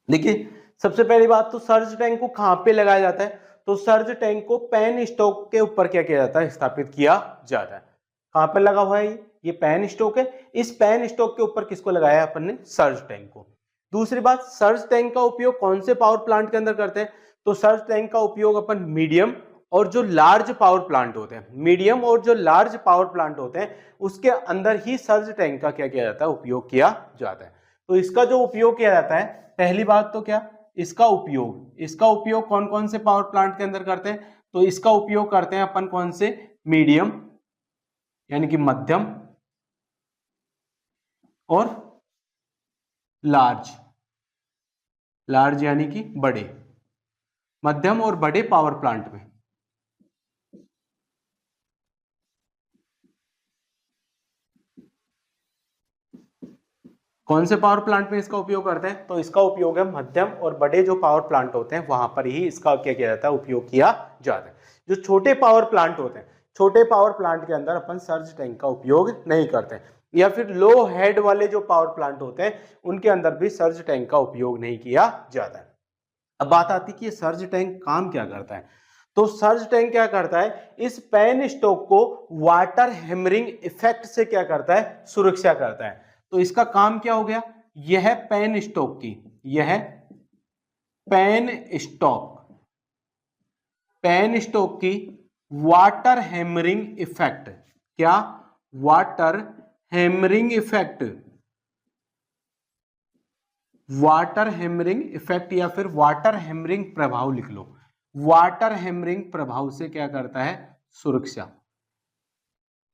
देखिए, सबसे पहली बात तो सर्ज टैंक को कहां पे लगाया जाता है? तो सर्ज टैंक को पेन स्टॉक के ऊपर क्या किया जाता है? स्थापित किया जाता है। कहां पर लगा हुआ है? ये पेन स्टॉक है। इस पेन स्टॉक के ऊपर किसको लगाया है अपन ने? सर्ज टैंक को। दूसरी बात, सर्ज टैंक का उपयोग कौन से पावर प्लांट के अंदर करते हैं? तो सर्ज टैंक का उपयोग अपन मीडियम और जो लार्ज पावर प्लांट होते हैं, मीडियम और जो लार्ज पावर प्लांट होते हैं उसके अंदर ही सर्ज टैंक का क्या किया जाता है? उपयोग किया जाता है। तो इसका जो उपयोग किया जाता है, पहली बात तो क्या, इसका उपयोग कौन कौन से पावर प्लांट के अंदर करते हैं? तो इसका उपयोग करते हैं अपन कौन से? मीडियम यानी कि मध्यम और लार्ज यानी कि बड़े, मध्यम और बड़े पावर प्लांट में। कौन से पावर प्लांट में इसका उपयोग करते हैं? तो इसका उपयोग है मध्यम और बड़े जो पावर प्लांट होते हैं वहां पर ही इसका क्या किया जाता है? उपयोग किया जाता है। जो छोटे पावर प्लांट होते हैं, छोटे पावर प्लांट के अंदर अपन सर्ज टैंक का उपयोग नहीं करते, या फिर लो हेड वाले जो पावर प्लांट होते हैं उनके अंदर भी सर्ज टैंक का उपयोग नहीं किया जाता है। अब बात आती है कि ये सर्ज टैंक काम क्या करता है। तो सर्ज टैंक क्या करता है? इस पेन स्टॉक को वाटर हैमरिंग इफेक्ट से क्या करता है? सुरक्षा करता है। तो इसका काम क्या हो गया? यह पेन स्टॉक की, यह पेन स्टॉक की वाटर हैमरिंग इफेक्ट, क्या? Water hammering effect, water hammering effect या फिर वाटर हैमरिंग प्रभाव लिख लो। वाटर हैमरिंग प्रभाव से क्या करता है? सुरक्षा।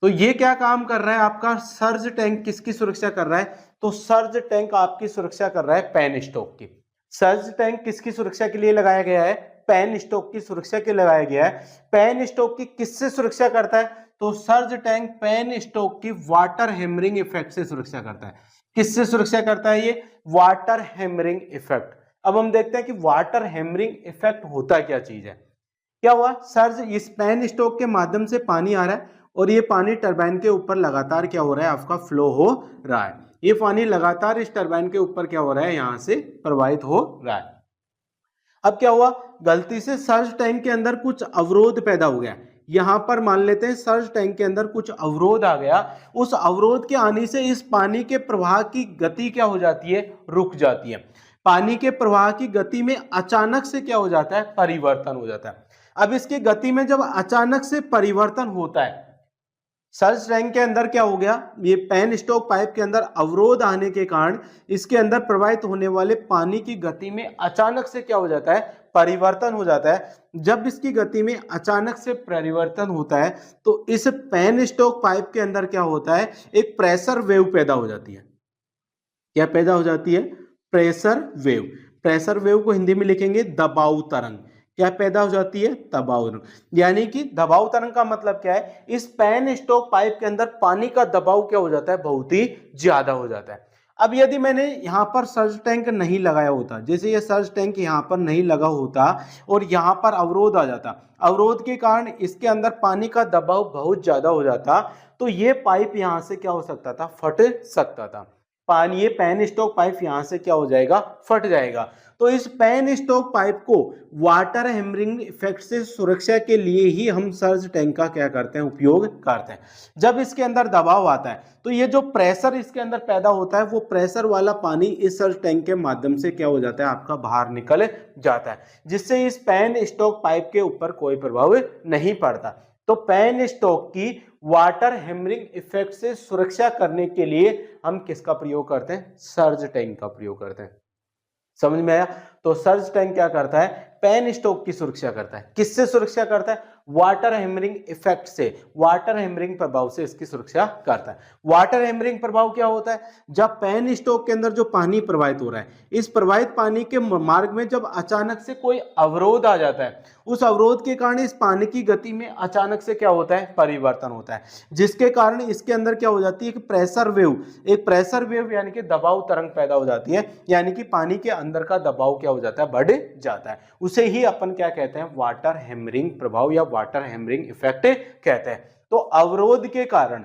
तो ये क्या काम कर रहा है आपका? सर्ज टैंक किसकी सुरक्षा कर रहा है? तो सर्ज टैंक आपकी सुरक्षा कर रहा है पेन स्टॉक की। सर्ज टैंक किसकी सुरक्षा के लिए लगाया गया है? पेन स्टॉक की सुरक्षा के लिए लगाया गया है। पेन स्टॉक की किससे सुरक्षा करता है? तो सर्ज टैंक पेन स्टॉक की वाटर हैमरिंग इफेक्ट से सुरक्षा करता है। किससे सुरक्षा करता है ये? Water hammering effect. अब हम देखते हैं कि वाटर हैमरिंग इफेक्ट होता क्या चीज है। क्या हुआ? सर्ज, इस पेन स्टॉक के माध्यम से पानी आ रहा है और ये पानी टरबाइन के ऊपर लगातार क्या हो रहा है? आपका फ्लो हो रहा है। ये पानी लगातार इस टरबाइन के ऊपर क्या हो रहा है? यहां से प्रवाहित हो रहा है। अब क्या हुआ? गलती से सर्ज टैंक के अंदर कुछ अवरोध पैदा हो गया। यहां पर मान लेते हैं सर्ज टैंक के अंदर कुछ अवरोध आ गया। उस अवरोध के आने से इस पानी के प्रवाह की गति क्या हो जाती है? रुक जाती है। पानी के प्रवाह की गति में अचानक से क्या हो जाता है? परिवर्तन हो जाता है। अब इसकी गति में जब अचानक से परिवर्तन होता है, सर्ज टैंक के अंदर क्या हो गया? ये पेन स्टॉक पाइप के अंदर अवरोध आने के कारण इसके अंदर प्रवाहित होने वाले पानी की गति में अचानक से क्या हो जाता है? परिवर्तन हो जाता है, जब इसकी गति में अचानक से परिवर्तन होता है तो इस पेन स्टोक पाइप के अंदर क्या होता है, एक प्रेशर वेव पैदा हो जाती है। क्या पैदा हो जाती है? Pressure wave. प्रेशर वेव को हिंदी में लिखेंगे दबाव तरंग। क्या पैदा हो जाती है? दबाव तरंग। यानी कि दबाव तरंग का मतलब क्या है, इस पेन स्टोक पाइप के अंदर पानी का दबाव क्या हो जाता है, बहुत ही ज्यादा हो जाता है। अब यदि मैंने यहाँ पर सर्ज टैंक नहीं लगाया होता, जैसे ये सर्ज टैंक यहाँ पर नहीं लगा होता और यहाँ पर अवरोध आ जाता, अवरोध के कारण इसके अंदर पानी का दबाव बहुत ज्यादा हो जाता, तो ये पाइप यहाँ से क्या हो सकता था, फट सकता था। पानी, ये पेन स्टोक पाइप यहां से क्या हो जाएगा, फट जाएगा। तो इस पेन स्टोक पाइप को वाटर हैमरिंग इफेक्ट से सुरक्षा के लिए ही हम सर्ज टैंक का क्या करते हैं, उपयोग करते हैं। जब इसके अंदर दबाव आता है तो ये जो प्रेशर इसके अंदर पैदा होता है, वो प्रेशर वाला पानी इस सर्ज टैंक के माध्यम से क्या हो जाता है, आपका बाहर निकल जाता है, जिससे इस पेन स्टोक पाइप के ऊपर कोई प्रभाव नहीं पड़ता। तो पेन स्टोक की वाटर हैमरिंग इफेक्ट से सुरक्षा करने के लिए हम किसका प्रयोग करते हैं, सर्ज टैंक का प्रयोग करते हैं। समझ में आया? तो सर्ज टैंक क्या करता है, पेन स्टोक की सुरक्षा करता है। किससे सुरक्षा करता है? वाटर हैमरिंग इफेक्ट से, वाटर हैमरिंग प्रभाव से इसकी सुरक्षा करता है। वाटर हैमरिंग प्रभाव क्या होता है, जब पेन स्टोक के अंदर जो पानी प्रवाहित हो रहा है, इस प्रवाहित पानी के मार्ग में जब अचानक से कोई अवरोध आ जाता है, उस अवरोध के कारण इस पानी की गति में अचानक से क्या होता है, परिवर्तन होता है, जिसके कारण इसके अंदर क्या हो जाती है, एक प्रेशर वेव, एक प्रेशर वेव यानी कि दबाव तरंग पैदा हो जाती है, यानी कि पानी के अंदर का दबाव क्या हो जाता है, बढ़ जाता है। उसे ही अपन क्या कहते हैं, वाटर हैमरिंग प्रभाव या वाटर हैमरिंग इफेक्ट कहते हैं। तो अवरोध के कारण,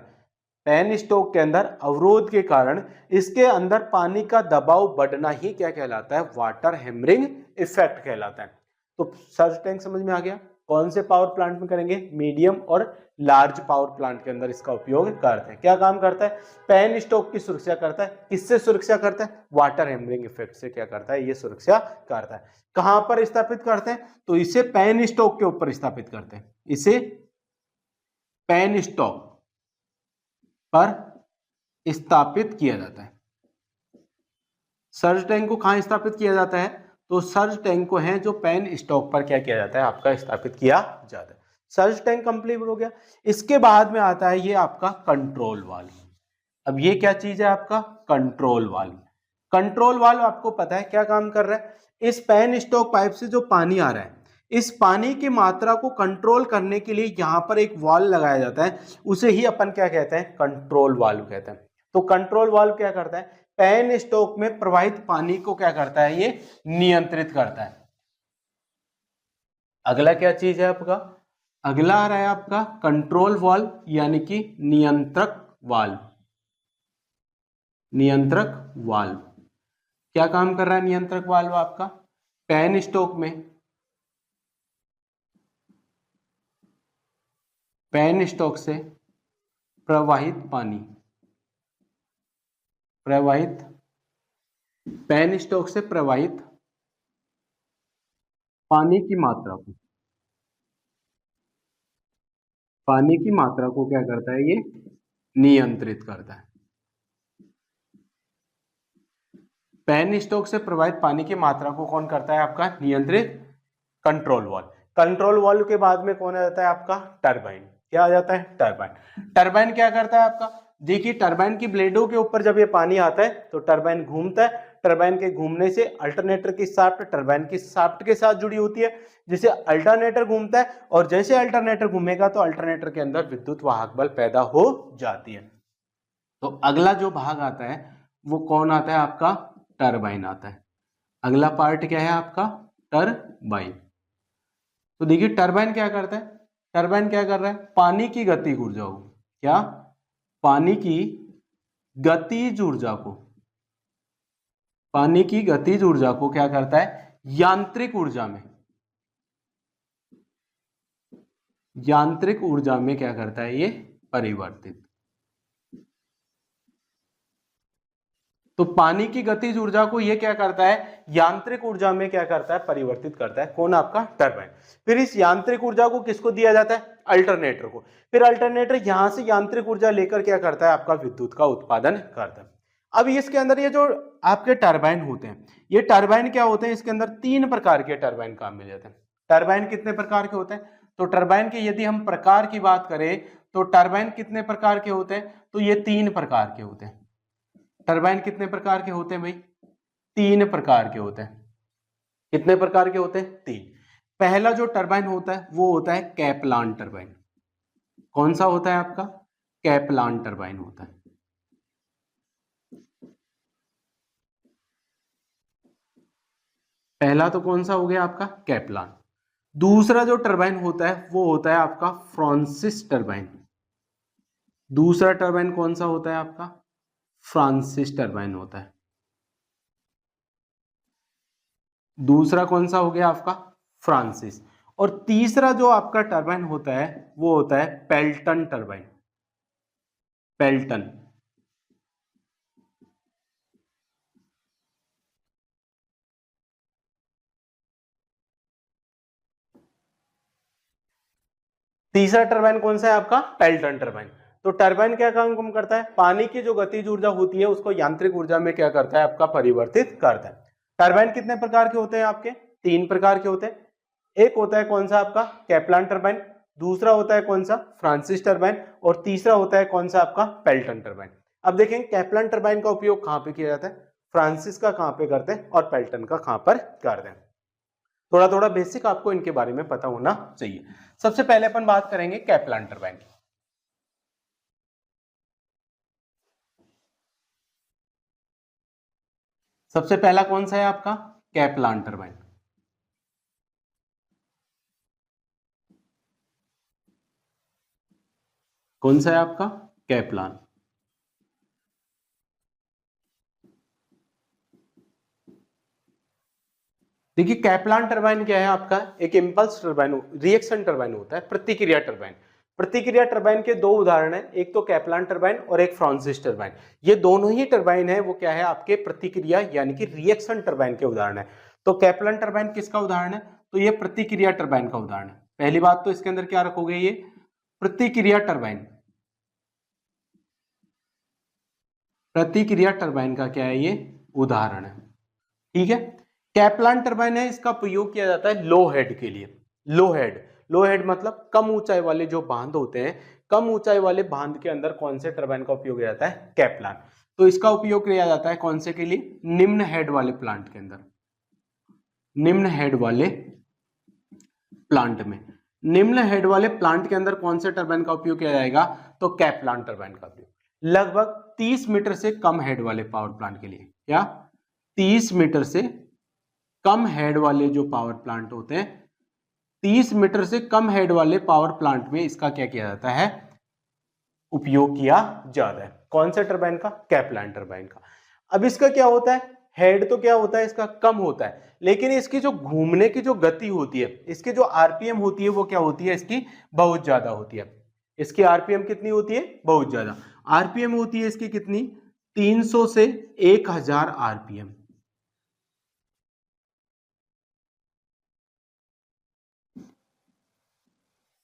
पेन स्टोक के अंदर अवरोध के कारण इसके अंदर पानी का दबाव बढ़ना ही क्या कहलाता है, वाटर हैमरिंग इफेक्ट कहलाता है। तो सर्ज टैंक समझ में आ गया। कौन से पावर प्लांट में करेंगे, मीडियम और लार्ज पावर प्लांट के अंदर इसका उपयोग करते हैं। क्या काम करता है, पेन स्टोक की सुरक्षा करता है। किससे सुरक्षा करता है, वाटर हैमरिंग इफेक्ट से क्या करता है, ये सुरक्षा करता है। कहां पर स्थापित करते हैं, तो इसे पेन स्टोक के ऊपर स्थापित करते हैं, इसे पेन स्टोक पर स्थापित किया जाता है। सर्ज टैंक को कहां स्थापित किया जाता है, तो सर्ज टैंक को है जो पेन स्टॉक पर क्या किया जाता है, आपका स्थापित किया जाता है। सर्ज टैंक कंप्लीट हो गया। इसके बाद में आता है ये आपका कंट्रोल वाल्व। अब ये क्या चीज है, आपका कंट्रोल वाल्व। कंट्रोल वाल्व आपको पता है क्या काम कर रहा है, इस पेन स्टॉक पाइप से जो पानी आ रहा है, इस पानी की मात्रा को कंट्रोल करने के लिए यहां पर एक वाल्व लगाया जाता है, उसे ही अपन क्या कहते हैं, कंट्रोल वाल्व कहते हैं। तो कंट्रोल वाल्व क्या करता है, पेन स्टॉक में प्रवाहित पानी को क्या करता है, ये नियंत्रित करता है। अगला क्या चीज है आपका, अगला आ रहा है आपका कंट्रोल वाल्व यानी कि नियंत्रक वाल्व। नियंत्रक वाल्व क्या काम कर रहा है, नियंत्रक वाल्व आपका पेन स्टॉक में, पेन स्टॉक से प्रवाहित पानी, प्रवाहित पेन स्टॉक से प्रवाहित पानी की मात्रा को, पानी की मात्रा को क्या करता है, ये नियंत्रित करता है। पेन स्टॉक से प्रवाहित पानी की मात्रा को कौन करता है, आपका नियंत्रित, कंट्रोल वाल्व। कंट्रोल वाल्व के बाद में कौन आ जाता है, आपका टरबाइन। क्या आ जाता है, टरबाइन। टरबाइन क्या करता है आपका, देखिए टरबाइन की ब्लेडों के ऊपर जब ये पानी आता है तो टरबाइन घूमता है, टरबाइन के घूमने से अल्टरनेटर की शाफ्ट टरबाइन की शाफ्ट के साथ जुड़ी होती है, जिसे अल्टरनेटर घूमता है, और जैसे अल्टरनेटर घूमेगा तो अल्टरनेटर के अंदर विद्युत वाहक बल पैदा हो जाती है। तो अगला जो भाग आता है वो कौन आता है, आपका टरबाइन आता है। अगला पार्ट क्या है आपका, टरबाइन। तो देखिए टरबाइन क्या करता है, टरबाइन क्या कर रहा है, पानी की गतिज ऊर्जा को, क्या, पानी की गतिज ऊर्जा को, पानी की गतिज ऊर्जा को क्या करता है, यांत्रिक ऊर्जा में, यांत्रिक ऊर्जा में क्या करता है, ये परिवर्तित। तो पानी की गतिज ऊर्जा को ये क्या करता है, यांत्रिक ऊर्जा में क्या करता है, परिवर्तित करता है। कौन, आपका टरबाइन। फिर इस यांत्रिक ऊर्जा को किसको दिया जाता है, अल्टरनेटर को। फिर अल्टरनेटर यहां से यांत्रिक ऊर्जा लेकर क्या करता है, आपका विद्युत का उत्पादन करता है। अब इसके अंदर ये जो आपके टरबाइन होते हैं, ये टरबाइन क्या होते हैं, इसके अंदर 3 प्रकार के टरबाइन काम में लेते हैं। टरबाइन कितने प्रकार के होते हैं, तो टरबाइन के यदि हम प्रकार की बात करें तो टरबाइन कितने प्रकार के होते हैं, तो ये 3 प्रकार के होते हैं। टरबाइन कितने प्रकार के होते हैं भाई, 3 प्रकार के होते हैं। कितने प्रकार के होते हैं, 3। पहला जो टरबाइन होता है वो होता है कैपलान टरबाइन। कौन सा होता है आपका, कैपलान टरबाइन होता है। पहला तो कौन सा हो गया आपका, कैपलान। दूसरा जो टरबाइन होता है वो होता है आपका फ्रांसिस टरबाइन। दूसरा टरबाइन कौन सा होता है आपका, फ्रांसिस टरबाइन होता है। दूसरा कौन सा हो गया आपका, फ्रांसिस। और तीसरा जो आपका टरबाइन होता है वो होता है पेल्टन टरबाइन। पेल्टन। तीसरा टरबाइन कौन सा है आपका, पेल्टन टरबाइन। तो टरबाइन क्या काम करता है, पानी की जो गतिज ऊर्जा होती है उसको यांत्रिक ऊर्जा में क्या करता है आपका, परिवर्तित करता है। टरबाइन कितने प्रकार के होते हैं आपके, 3 प्रकार के होते हैं। एक होता है कौन सा आपका, कैपलान टरबाइन। दूसरा होता है कौन सा, फ्रांसिस टरबाइन। और तीसरा होता है कौन सा आपका, पेल्टन टरबाइन। अब देखें कैपलान टरबाइन का उपयोग कहां पे किया जाता है, फ्रांसिस का कहां पे करते हैं और पेल्टन का कहां पर करते हैं। थोड़ा थोड़ा बेसिक आपको इनके बारे में पता होना चाहिए। सबसे पहले अपन बात करेंगे कैपलान टरबाइन की। सबसे पहला कौन सा है आपका, कैपलान टरबाइन। कौन सा है आपका, कैपलान। देखिए कैपलान टरबाइन क्या है आपका, एक इंपल्स टरबाइन, रिएक्शन टरबाइन होता है, प्रतिक्रिया टरबाइन। प्रतिक्रिया टरबाइन के 2 उदाहरण हैं, एक तो कैपलान टरबाइन और एक फ्रांसिस टरबाइन। ये दोनों ही टरबाइन है वो क्या है आपके, प्रतिक्रिया यानी कि रिएक्शन टरबाइन के उदाहरण है। तो कैपलान टरबाइन किसका उदाहरण है, तो ये प्रतिक्रिया टरबाइन का उदाहरण है। पहली बात तो इसके अंदर क्या रखोगे, ये प्रतिक्रिया टरबाइन। प्रतिक्रिया टरबाइन का क्या है, ये उदाहरण है। ठीक है। कैपलान टरबाइन है, इसका प्रयोग किया जाता है लो हेड के लिए। लो हेड, लो हेड मतलब कम ऊंचाई वाले जो बांध होते हैं, कम ऊंचाई वाले बांध के अंदर कौन से टरबाइन का उपयोग किया जाता है, कैपलान। तो इसका उपयोग किया जाता है कौन से के लिए, निम्न हेड वाले प्लांट के अंदर। निम्न हेड वाले प्लांट में, निम्न हेड वाले प्लांट के अंदर कौन से टरबाइन का उपयोग किया जाएगा, तो कैपलान टरबाइन का उपयोग। लगभग 30 मीटर से कम हेड वाले पावर प्लांट के लिए, क्या 30 मीटर से कम हेड वाले जो पावर प्लांट होते हैं, 30 मीटर से कम हेड वाले पावर प्लांट में इसका क्या किया जाता है, उपयोग किया जाता है। कौन सा टरबाइन का, कैपलान टरबाइन का। अब इसका क्या होता है, हेड तो क्या होता है इसका, कम होता है, लेकिन इसकी जो घूमने की जो गति होती है, इसकी जो आरपीएम होती है वो क्या होती है, इसकी बहुत ज्यादा होती है। इसकी आरपीएम कितनी होती है, बहुत ज्यादा। आरपीएम होती है इसकी कितनी, 300 से 1000 आरपीएम।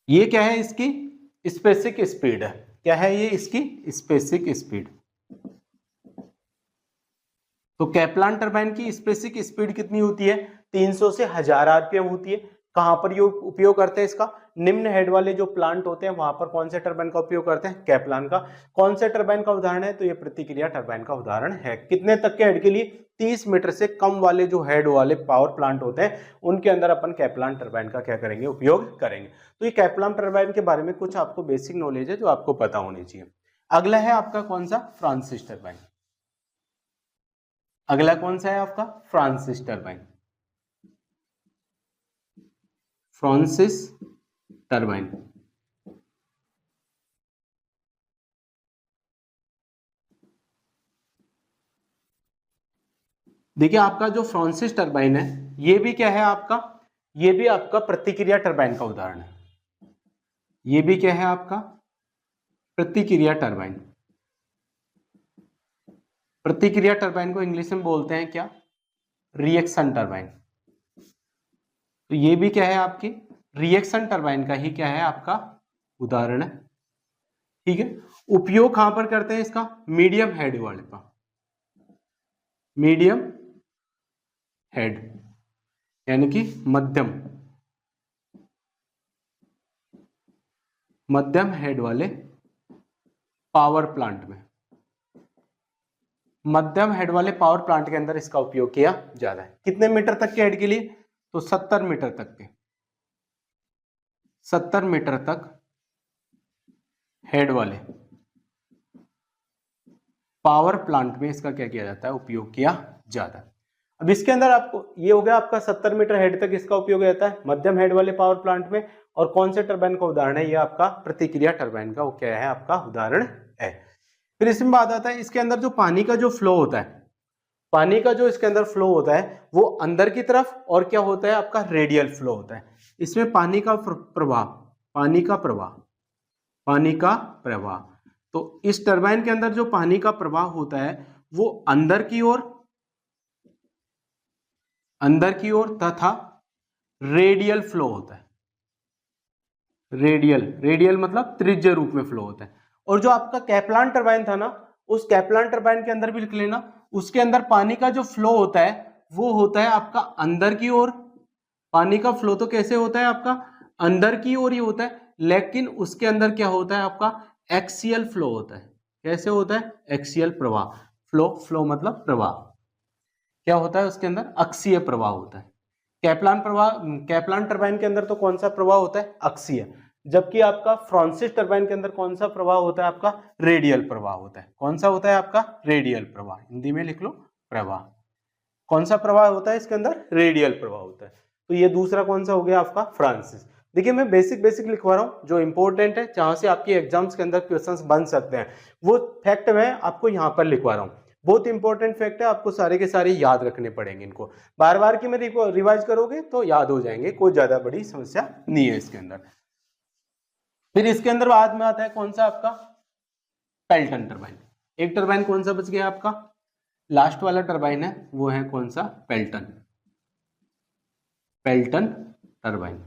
ये क्या है, इसकी स्पेसिफिक स्पीड है। क्या है ये, इसकी स्पेसिफिक स्पीड। तो कैपलान टरबाइन की स्पेसिफिक स्पीड कितनी होती है, 300 से 1000 आरपीएम होती है। कहां पर ये उपयोग करते हैं इसका, निम्न हेड वाले जो प्लांट होते हैं वहां पर कौन से टरबाइन का उपयोग करते हैं, कैपलान का। कौन से टरबाइन का उदाहरण है, तो ये प्रतिक्रिया टरबाइन का उदाहरण है। कितने तक के हेड के लिए, 30 मीटर से कम वाले जो हेड वाले पावर प्लांट होते हैं उनके अंदर अपन कैपलान टरबाइन का क्या करेंगे, उपयोग करेंगे। तो ये कैपलान टरबाइन के बारे में कुछ आपको बेसिक नॉलेज है जो आपको पता होनी चाहिए। अगला है आपका कौन सा, फ्रांसिस टरबाइन। अगला कौन सा है आपका, फ्रांसिस टरबाइन। Francis turbine. देखिए आपका जो फ्रांसिस टरबाइन है ये भी क्या है आपका, ये भी आपका प्रतिक्रिया टरबाइन का उदाहरण है। ये भी क्या है आपका, प्रतिक्रिया टरबाइन। प्रतिक्रिया टरबाइन को इंग्लिश में बोलते हैं क्या, रिएक्शन टरबाइन। तो ये भी क्या है आपकी, रिएक्शन टरबाइन का ही क्या है आपका उदाहरण है। ठीक है। उपयोग कहां पर करते हैं इसका, मीडियम हेड वाले पर। मीडियम हेड यानी कि मध्यम हेड वाले पावर प्लांट में, मध्यम हेड वाले पावर प्लांट के अंदर इसका उपयोग किया जाता है। कितने मीटर तक के हेड के लिए? तो 70 मीटर तक के, 70 मीटर तक हेड वाले पावर प्लांट में इसका क्या किया जाता है? उपयोग किया जाता है। अब इसके अंदर आपको ये हो गया आपका 70 मीटर हेड तक इसका उपयोग रहता है मध्यम हेड वाले पावर प्लांट में। और कौन से टरबाइन का उदाहरण है? ये आपका प्रतिक्रिया टरबाइन का वो क्या है? आपका उदाहरण है। फिर इसमें बात आता है इसके अंदर जो पानी का जो फ्लो होता है, पानी का जो इसके अंदर फ्लो होता है वो अंदर की तरफ और क्या होता है? आपका रेडियल फ्लो होता है। इसमें पानी का प्रवाह, पानी का प्रवाह, तो इस टरबाइन के अंदर जो पानी का प्रवाह होता है वो अंदर की ओर तथा रेडियल फ्लो होता है। रेडियल मतलब त्रिज्य रूप में फ्लो होता है। और जो आपका कैप्लान टरबाइन था ना, उस कैप्लान टरबाइन के अंदर भी लिख लेना, उसके अंदर पानी का जो फ्लो होता है वो होता है आपका अंदर की ओर। पानी का फ्लो तो कैसे होता है? आपका अंदर की ओर ही होता है, लेकिन उसके अंदर क्या होता है? आपका एक्सियल फ्लो होता है। कैसे होता है? एक्सियल प्रवाह। फ्लो मतलब प्रवाह। क्या होता है उसके अंदर? अक्षीय प्रवाह होता है। कैप्लान टरबाइन के अंदर तो कौन सा प्रवाह होता है? अक्षीय। जबकि आपका फ्रांसिस टरबाइन के अंदर कौन सा प्रवाह होता है? आपका रेडियल प्रवाह होता है। कौन सा होता है? आपका रेडियल प्रवाह। हिंदी में लिख लो प्रवाह। कौन सा प्रवाह होता है इसके अंदर? रेडियल प्रवाह होता है। तो ये दूसरा कौन सा हो गया आपका? फ्रांसिस। देखिए मैं बेसिक लिखवा रहा हूँ, जो इंपॉर्टेंट है, जहां से आपके एग्जाम्स के अंदर क्वेश्चंस बन सकते हैं, वो फैक्ट मैं आपको यहाँ पर लिखवा रहा हूँ। बहुत इंपॉर्टेंट फैक्ट है, आपको सारे के सारे याद रखने पड़ेंगे। इनको बार बार की में रिवाइज करोगे तो याद हो जाएंगे, कोई ज्यादा बड़ी समस्या नहीं है इसके अंदर। फिर इसके अंदर बाद में आता है कौन सा? आपका पेल्टन टरबाइन। एक टरबाइन कौन सा बच गया आपका? लास्ट वाला टरबाइन है वो है कौन सा? Pelton turbine.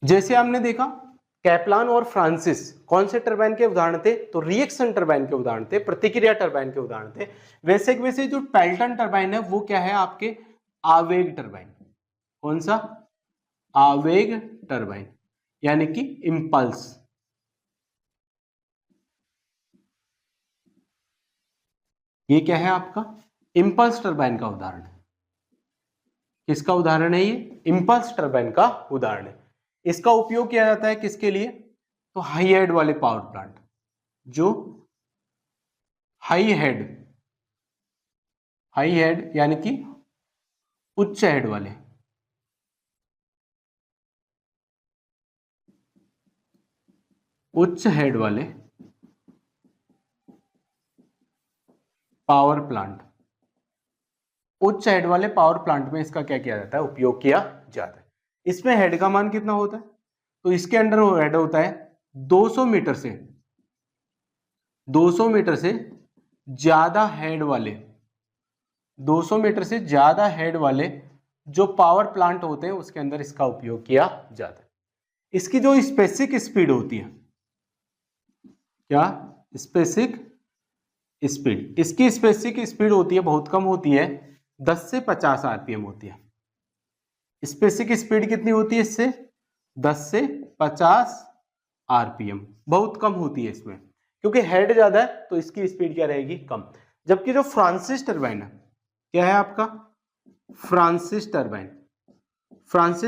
जैसे हमने देखा कैप्लान और फ्रांसिस कौन से टरबाइन के उदाहरण थे? तो रिएक्शन टरबाइन के उदाहरण थे, प्रतिक्रिया टरबाइन के उदाहरण थे। वैसे जो पेल्टन टरबाइन है वो क्या है? आपके आवेग टरबाइन। कौन सा? आवेग टरबाइन यानी कि इंपल्स। ये क्या है? आपका इंपल्स टरबाइन का उदाहरण है। किसका उदाहरण है? ये इंपल्स टरबाइन का उदाहरण है। इसका उपयोग किया जाता है किसके लिए? तो हाई हेड वाले पावर प्लांट, जो हाई हेड यानी कि उच्च हेड वाले पावर प्लांट, उच्च हेड वाले पावर प्लांट में इसका क्या किया जाता है? उपयोग किया जाता है। इसमें हेड का मान कितना होता है? तो इसके अंडर हेड होता है 200 मीटर से ज्यादा हेड वाले, 200 मीटर से ज्यादा हेड वाले जो पावर प्लांट होते हैं उसके अंदर इसका उपयोग किया जाता है। इसकी जो स्पेसिफिक स्पीड होती है, क्या? Specific speed. इसकी स्पेसिफिक स्पीड होती है, बहुत कम होती है, 10 से 50 आरपीएम होती है। स्पेसिफिक स्पीड कितनी होती है इससे? 10 से 50 आरपीएम। बहुत कम होती है इसमें, क्योंकि हेड ज्यादा है तो इसकी स्पीड क्या रहेगी? कम। जबकि जो फ्रांसिस टरबाइन है, क्या है आपका? फ्रांसिस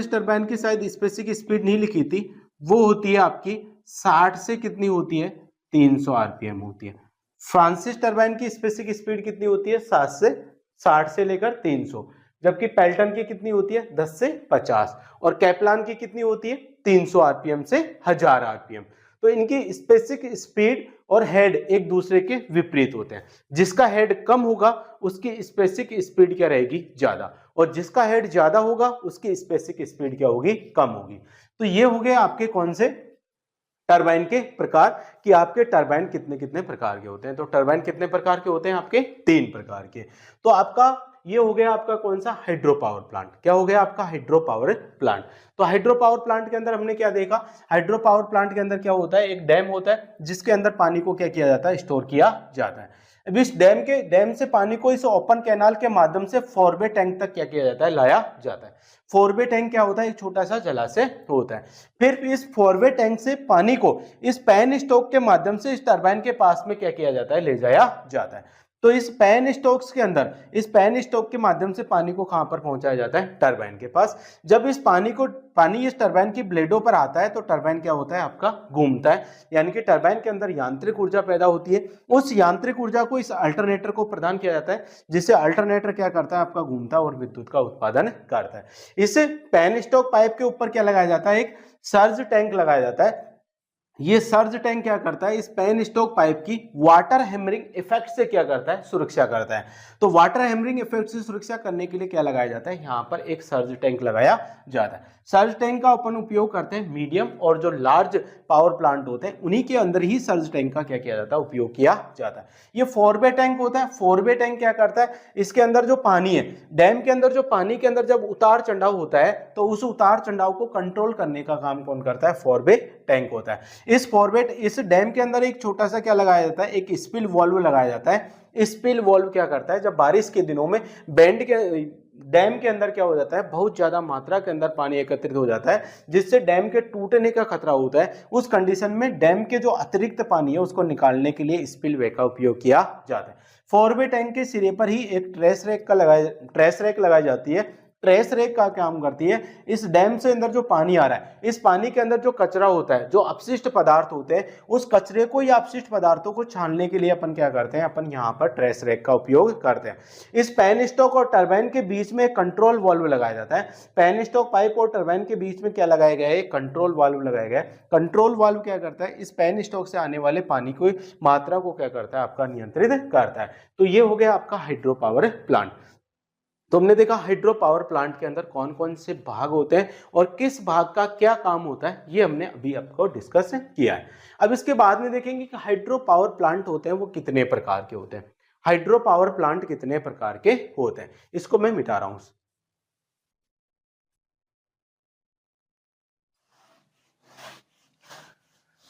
टरबाइन की शायद स्पेसिफिक स्पीड नहीं लिखी थी, वो होती है आपकी 60 से कितनी होती है? 300 आरपीएम होती है। फ्रांसिस टरबाइन की स्पेसिफिक स्पीड कितनी होती है? 60 से लेकर 300। जबकि पेल्टन की कितनी होती है? 10 से 50। और कैप्लान की कितनी होती है? 300 आरपीएम से 1000 आरपीएम। तो इनकी स्पेसिफिक स्पीड और हेड एक दूसरे के विपरीत होते हैं। जिसका हेड कम होगा उसकी स्पेसिफिक स्पीड क्या रहेगी? ज्यादा। और जिसका हेड ज्यादा होगा उसकी स्पेसिफिक स्पीड क्या होगी? कम होगी। तो ये हो गए आपके कौन से? टरबाइन के प्रकार, कि आपके टरबाइन कितने कितने प्रकार के होते हैं। तो टरबाइन कितने प्रकार के होते हैं? आपके 3 प्रकार के। तो आपका ये हो गया आपका कौन सा, हाइड्रो पावर प्लांट। क्या हो गया आपका, हाइड्रो पावर प्लांट। तो हाइड्रो पावर प्लांट के अंदर हमने क्या देखा, हाइड्रो पावर प्लांट के अंदर क्या होता है, एक डैम होता है जिसके अंदर पानी को क्या किया जाता है, स्टोर किया जाता है। अब इस डैम से पानी को इस ओपन कैनाल के माध्यम से फॉरवे टैंक तक क्या किया जाता है, लाया जाता है। फॉरवे टैंक क्या होता है, एक छोटा सा जलाशय होता है। फिर इस फॉरवे टैंक से पानी को इस पैन स्टोक के माध्यम से इस टरबाइन के पास में क्या किया जाता है, ले जाया जाता है। तो इस पैन स्टोक्स के अंदर, इस पैन स्टोक के माध्यम से पानी को कहां पर पहुंचाया जाता है, टरबाइन के पास। जब इस पानी इस टरबाइन की ब्लेडों पर आता है तो टरबाइन क्या होता है आपका, घूमता है, यानी कि टरबाइन के अंदर यांत्रिक ऊर्जा पैदा होती है। उस यांत्रिक ऊर्जा को इस अल्टरनेटर को प्रदान किया जाता है, जिससे अल्टरनेटर क्या करता है आपका, घूमता है और विद्युत का उत्पादन करता है। इस पैन स्टोक पाइप के ऊपर क्या लगाया जाता है, एक सर्ज टैंक लगाया जाता है। ये सर्ज टैंक क्या करता है, इस पैन स्टोक पाइप की वाटर हैमरिंग इफेक्ट से क्या करता है, सुरक्षा करता है। तो वाटर हैमरिंग इफेक्ट से सुरक्षा करने के लिए क्या लगाया जाता है, यहाँ पर एक सर्ज टैंक लगाया जाता है। सर्ज टैंक का अपन उपयोग करते हैं मीडियम और जो लार्ज पावर प्लांट होते हैं उन्हीं के अंदर ही सर्ज टैंक का क्या किया जाता है, उपयोग किया जाता है। ये फॉरवे टैंक होता है। फॉरवे टैंक क्या करता है, इसके अंदर जो पानी है, डैम के अंदर जो पानी के अंदर जब उतार चढ़ाव होता है तो उस उतार चढ़ाव को कंट्रोल करने का काम कौन करता है, फॉरवे टैंक होता है। इस डैम के अंदर एक छोटा सा क्या लगाया जाता है, एक स्पिल वॉल्व लगाया जाता है। स्पिल वॉल्व क्या करता है, जब बारिश के दिनों में डैम के अंदर क्या हो जाता है, बहुत ज्यादा मात्रा के अंदर पानी एकत्रित हो जाता है, जिससे डैम के टूटने का खतरा होता है। उस कंडीशन में डैम के जो अतिरिक्त पानी है उसको निकालने के लिए स्पिलवे का उपयोग किया जाता है। फॉरवे टैंक के सिरे पर ही एक ट्रेस रैक लगाई जाती है। ट्रेस रैक का काम करती है, इस डैम से अंदर जो पानी आ रहा है, इस पानी के अंदर जो कचरा होता है, जो अपशिष्ट पदार्थ होते हैं, उस कचरे को या अपशिष्ट पदार्थों को छानने के लिए अपन क्या करते हैं, अपन यहाँ पर ट्रेस रैक का उपयोग करते हैं। इस पैन स्टॉक और टरबाइन के बीच में कंट्रोल वाल्व लगाया जाता है। पैन स्टॉक पाइप और टरबाइन के बीच में क्या लगाया गया है, कंट्रोल वाल्व लगाया गया है। कंट्रोल वाल्व क्या करता है, इस पैन स्टॉक से आने वाले पानी की मात्रा को क्या करता है, आपका नियंत्रित करता है। तो ये हो गया आपका हाइड्रो पावर प्लांट। तो हमने देखा हाइड्रो पावर प्लांट के अंदर कौन कौन से भाग होते हैं और किस भाग का क्या काम होता है, ये हमने अभी आपको डिस्कस किया है। अब इसके बाद में देखेंगे कि हाइड्रो पावर प्लांट होते हैं वो कितने प्रकार के होते हैं। हाइड्रो पावर प्लांट कितने प्रकार के होते हैं, इसको मैं मिटा रहा हूं।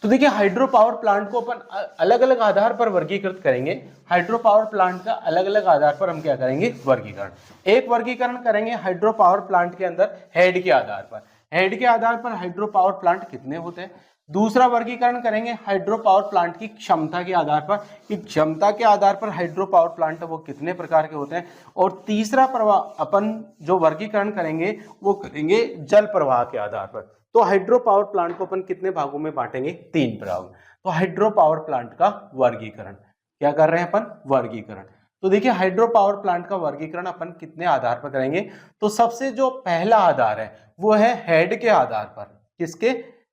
तो देखिए हाइड्रो पावर प्लांट को अपन अलग अलग आधार पर वर्गीकृत करेंगे। हाइड्रो पावर प्लांट का अलग अलग आधार पर हम क्या करेंगे, वर्गीकरण। एक वर्गीकरण करेंगे हाइड्रो पावर प्लांट के अंदर हेड के आधार पर। हेड के आधार पर हाइड्रो पावर प्लांट कितने होते हैं। दूसरा वर्गीकरण करेंगे हाइड्रो पावर प्लांट की क्षमता के आधार पर, कि क्षमता के आधार पर हाइड्रो पावर प्लांट वो कितने प्रकार के होते हैं। और तीसरा अपन जो वर्गीकरण करेंगे वो करेंगे जल प्रवाह के आधार पर। तो हाइड्रो पावर प्लांट को अपन कितने भागों में बांटेंगे, 3 भाग। तो हाइड्रो पावर प्लांट का वर्गीकरण क्या कर रहे हैं अपन, वर्गीकरण। तो देखिए हाइड्रो पावर प्लांट का वर्गीकरण अपन कितने आधार पर करेंगे। तो सबसे जो पहला आधार है वो है हेड के आधार पर। किसके,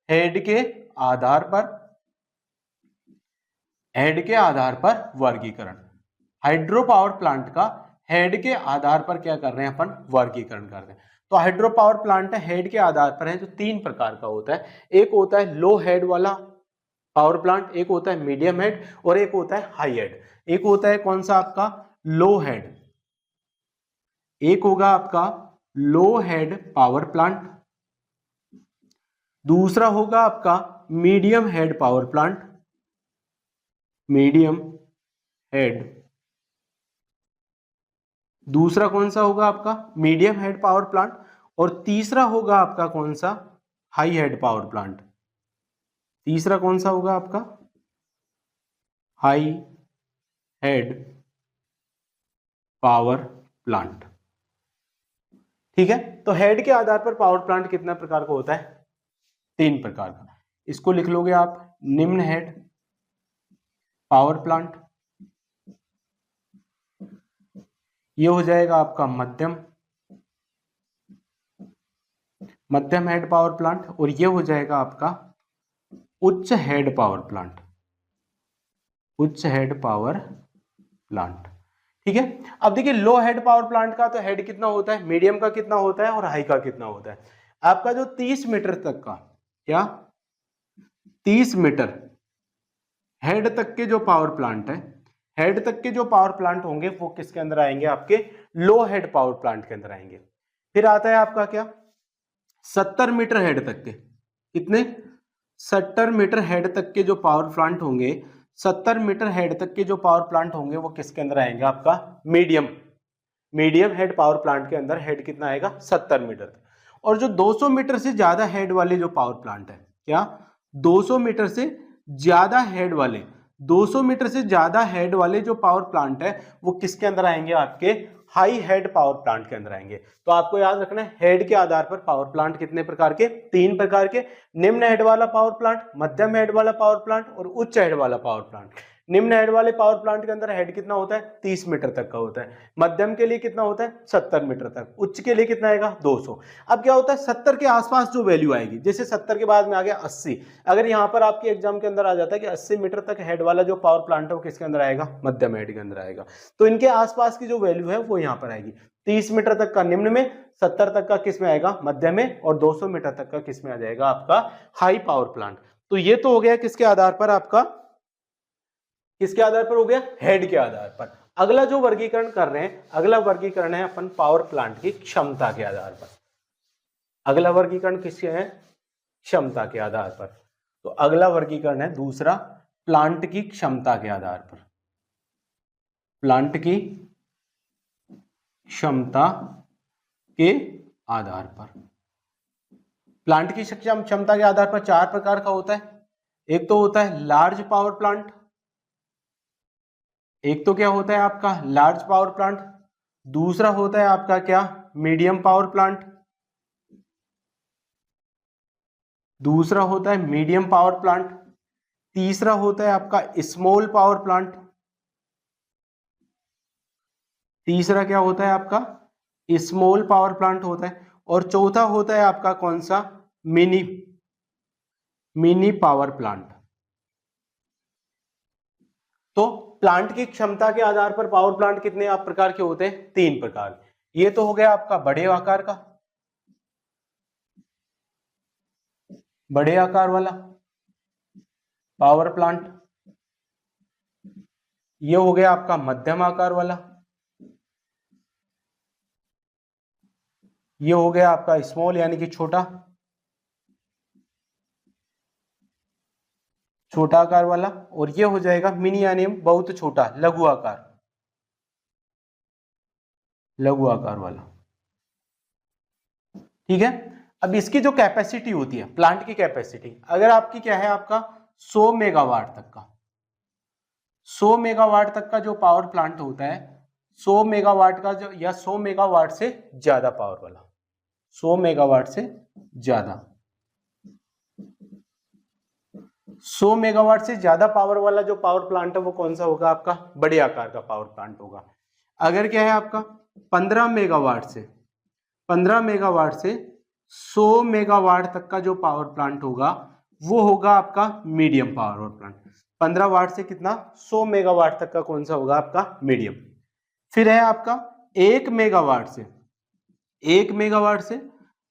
हेड के आधार पर। हेड के आधार पर वर्गीकरण। हाइड्रो पावर प्लांट का हेड के आधार पर क्या कर रहे हैं अपन, वर्गीकरण कर रहे हैं। तो हाइड्रो पावर प्लांट हेड के आधार पर है जो 3 प्रकार का होता है। एक होता है लो हेड वाला पावर प्लांट, एक होता है मीडियम हेड और एक होता है हाई हेड। एक होता है कौन सा आपका, लो हेड। एक होगा आपका लो हेड पावर प्लांट, दूसरा होगा आपका medium head power plant, medium head. दूसरा कौन सा होगा आपका, मीडियम हेड पावर प्लांट। और तीसरा होगा आपका कौन सा, हाई हेड पावर प्लांट। तीसरा कौन सा होगा आपका, हाई हेड पावर प्लांट। ठीक है, तो हेड के आधार पर पावर प्लांट कितना प्रकार का होता है, 3 प्रकार का। इसको लिख लोगे आप, निम्न हेड पावर प्लांट, ये हो जाएगा आपका मध्यम हेड पावर प्लांट, और ये हो जाएगा आपका उच्च हेड पावर प्लांट, उच्च हेड पावर प्लांट। ठीक है, अब देखिए लो हेड पावर प्लांट का तो हेड कितना होता है, मीडियम का कितना होता है और हाई का कितना होता है। आपका जो 30 मीटर तक का, क्या 30 मीटर हेड तक के जो पावर प्लांट है, हेड तक के जो पावर प्लांट होंगे वो किसके अंदर आएंगे, आपके लो हेड पावर प्लांट के अंदर आएंगे। फिर आता है आपका क्या, 70 मीटर हेड तक के, कितने, 70 मीटर हेड तक के जो पावर प्लांट होंगे, 70 मीटर हेड तक के जो पावर प्लांट होंगे वो किसके अंदर आएंगे, आपका मीडियम हेड पावर प्लांट के अंदर हेड कितना आएगा, 70 मीटर तक। और जो 200 मीटर से ज्यादा हेड वाले जो पावर प्लांट है, क्या 200 मीटर से ज्यादा हेड वाले, 200 मीटर से ज्यादा हेड वाले जो पावर प्लांट है वो किसके अंदर आएंगे, आपके हाई हेड पावर प्लांट के अंदर आएंगे। तो आपको याद रखना है हेड के आधार पर पावर प्लांट कितने प्रकार के, 3 प्रकार के, निम्न हेड वाला पावर प्लांट, मध्यम हेड वाला पावर प्लांट और उच्च हेड वाला पावर प्लांट। निम्न हेड वाले पावर प्लांट के अंदर हेड कितना होता है, 30 मीटर तक का होता है, मध्यम के लिए कितना होता है, 70 मीटर तक, उच्च के लिए कितना आएगा, 200। अब क्या होता है, 70 के आसपास जो वैल्यू आएगी, जैसे 70 के बाद में आ गया 80, अगर यहां पर आपके एग्जाम के अंदर आ जाता है कि 80 मीटर तक हेड वाला जो पावर प्लांट है वो किसके अंदर आएगा, मध्यम हेड के अंदर आएगा, तो इनके आसपास की जो वैल्यू है वो यहां पर आएगी। 30 मीटर तक का निम्न में, 70 तक का किस में आएगा, मध्यम में, और 200 मीटर तक का किस में आ जाएगा, आपका हाई पावर प्लांट। तो ये तो हो गया किसके आधार पर, आपका किसके आधार पर हो गया, हेड के आधार पर। अगला जो वर्गीकरण कर रहे हैं, अगला वर्गीकरण है अपन पावर प्लांट की क्षमता के आधार पर। अगला वर्गीकरण किसके है, क्षमता के आधार पर। तो अगला वर्गीकरण है दूसरा, प्लांट की क्षमता के आधार पर, प्लांट की क्षमता के आधार पर। प्लांट की क्षमता के आधार पर 4 प्रकार का होता है। एक तो होता है लार्ज पावर प्लांट, एक तो क्या होता है आपका लार्ज पावर प्लांट, दूसरा होता है आपका क्या, मीडियम पावर प्लांट, दूसरा होता है मीडियम पावर प्लांट, तीसरा होता है आपका स्मॉल पावर प्लांट, तीसरा क्या होता है आपका स्मॉल पावर प्लांट होता है, और चौथा होता है आपका कौन सा, मिनी पावर प्लांट। तो प्लांट की क्षमता के आधार पर पावर प्लांट कितने आप प्रकार के होते हैं, 3 प्रकार। ये तो हो गया आपका बड़े आकार का, बड़े आकार वाला पावर प्लांट, ये हो गया आपका मध्यम आकार वाला, ये हो गया आपका स्मॉल यानी कि छोटा, छोटा आकार वाला, और ये हो जाएगा मिनी यानी बहुत छोटा, लघु आकार, लघु आकार वाला। ठीक है। अब इसकी जो कैपेसिटी होती है, प्लांट की कैपेसिटी, अगर आपकी क्या है, आपका 100 मेगावाट तक का, 100 मेगावाट तक का जो पावर प्लांट होता है, 100 मेगावाट का जो, या 100 मेगावाट से ज्यादा पावर वाला, 100 मेगावाट से ज्यादा, 100 मेगावाट से ज्यादा पावर वाला जो पावर प्लांट है वो कौन सा होगा, आपका बड़े आकार का पावर प्लांट होगा। अगर क्या है आपका 15 मेगावाट से 100 मेगावाट तक का जो पावर प्लांट होगा वो होगा आपका मीडियम पावर प्लांट। 15 वाट से कितना, 100 मेगावाट तक का कौन सा होगा, आपका मीडियम। फिर है आपका 1 मेगावाट से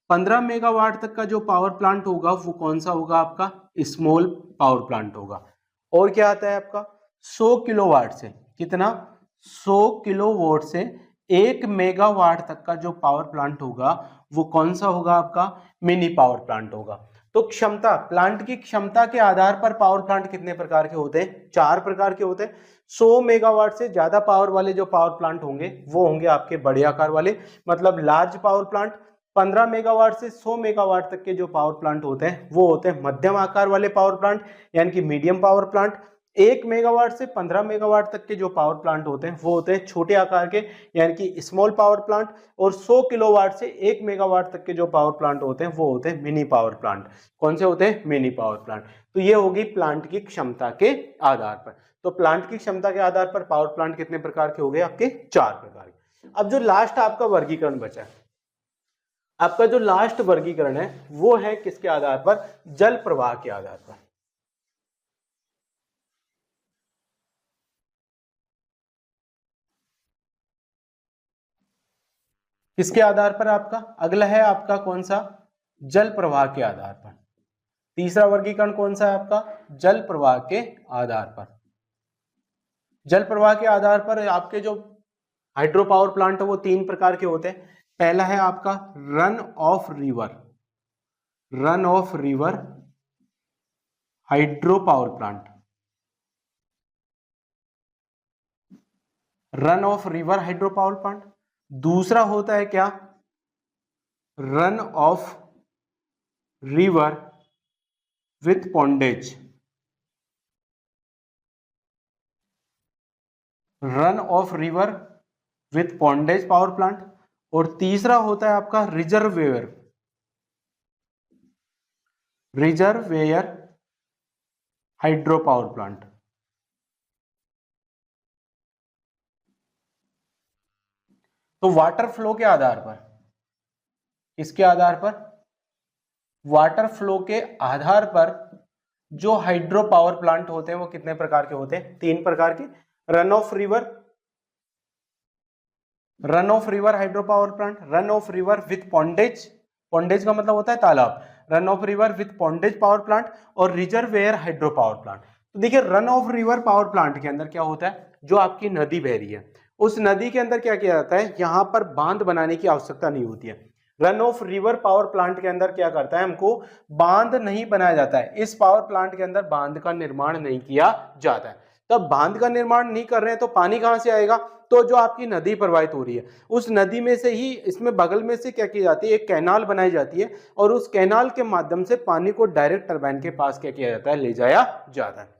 15 मेगावाट तक का जो पावर प्लांट होगा वो कौन सा होगा, आपका स्मॉल पावर प्लांट होगा। और क्या आता है आपका 100 किलोवाट से, कितना, 100 किलोवाट से 1 मेगावाट तक का जो पावर प्लांट होगा वो कौन सा होगा, आपका मिनी पावर प्लांट होगा। तो क्षमता, प्लांट की क्षमता के आधार पर पावर प्लांट कितने प्रकार के होते हैं, 4 प्रकार के होते हैं। 100 मेगावाट से ज्यादा पावर वाले जो पावर प्लांट होंगे वो होंगे आपके बड़े आकार वाले, मतलब लार्ज पावर प्लांट। 15 मेगावाट से 100 मेगावाट तक के जो पावर प्लांट होते हैं वो होते हैं मध्यम आकार वाले पावर प्लांट यानी कि मीडियम पावर प्लांट। 1 मेगावाट से 15 मेगावाट तक के जो पावर प्लांट होते हैं वो होते हैं छोटे आकार के यानी कि स्मॉल पावर प्लांट। और 100 किलोवाट से 1 मेगावाट तक के जो पावर प्लांट होते हैं वो होते हैं मिनी पावर प्लांट। कौन से होते हैं, मिनी पावर प्लांट। तो ये होगी प्लांट की क्षमता के आधार पर। तो प्लांट की क्षमता के आधार पर पावर प्लांट कितने प्रकार के हो गए, आपके 4 प्रकार के। अब जो लास्ट आपका वर्गीकरण बचा है, आपका जो लास्ट वर्गीकरण है वो है किसके आधार पर, जल प्रवाह के आधार पर। किसके आधार पर, आपका अगला है आपका कौन सा, जल प्रवाह के आधार पर। तीसरा वर्गीकरण कौन सा है आपका, जल प्रवाह के आधार पर। जल प्रवाह के आधार पर आपके जो हाइड्रो पावर प्लांट वो 3 प्रकार के होते हैं। पहला है आपका run of river, run of river hydro power plant, run of river hydro power plant. दूसरा होता है क्या, run of river with pondage, run of river with pondage power plant. और तीसरा होता है आपका reservoir, reservoir hydro power plant. तो वाटर फ्लो के आधार पर, किसके आधार पर, वाटर फ्लो के आधार पर जो हाइड्रो पावर प्लांट होते हैं वो कितने प्रकार के होते हैं, 3 प्रकार के। Run of river, run of river hydro power plant, run of river with pondage, pondage का मतलब होता है तालाब, run of river with pondage power plant, और रिजर्वेयर हाइड्रो पावर प्लांट। तो देखिए run of river power plant के अंदर क्या होता है, जो आपकी नदी बह रही है उस नदी के अंदर क्या किया जाता है, यहां पर बांध बनाने की आवश्यकता नहीं होती है। Run of river power plant के अंदर क्या करता है, हमको बांध नहीं बनाया जाता है, इस पावर प्लांट के अंदर बांध का निर्माण नहीं किया जाता है। तब बांध का निर्माण नहीं कर रहे हैं तो पानी कहां से आएगा, तो जो आपकी नदी प्रवाहित हो रही है उस नदी में से ही, इसमें बगल में से क्या की जाती है, एक कैनाल बनाई जाती है और उस कैनाल के माध्यम से पानी को डायरेक्ट टरबाइन के पास क्या किया जाता है, ले जाया जाता है।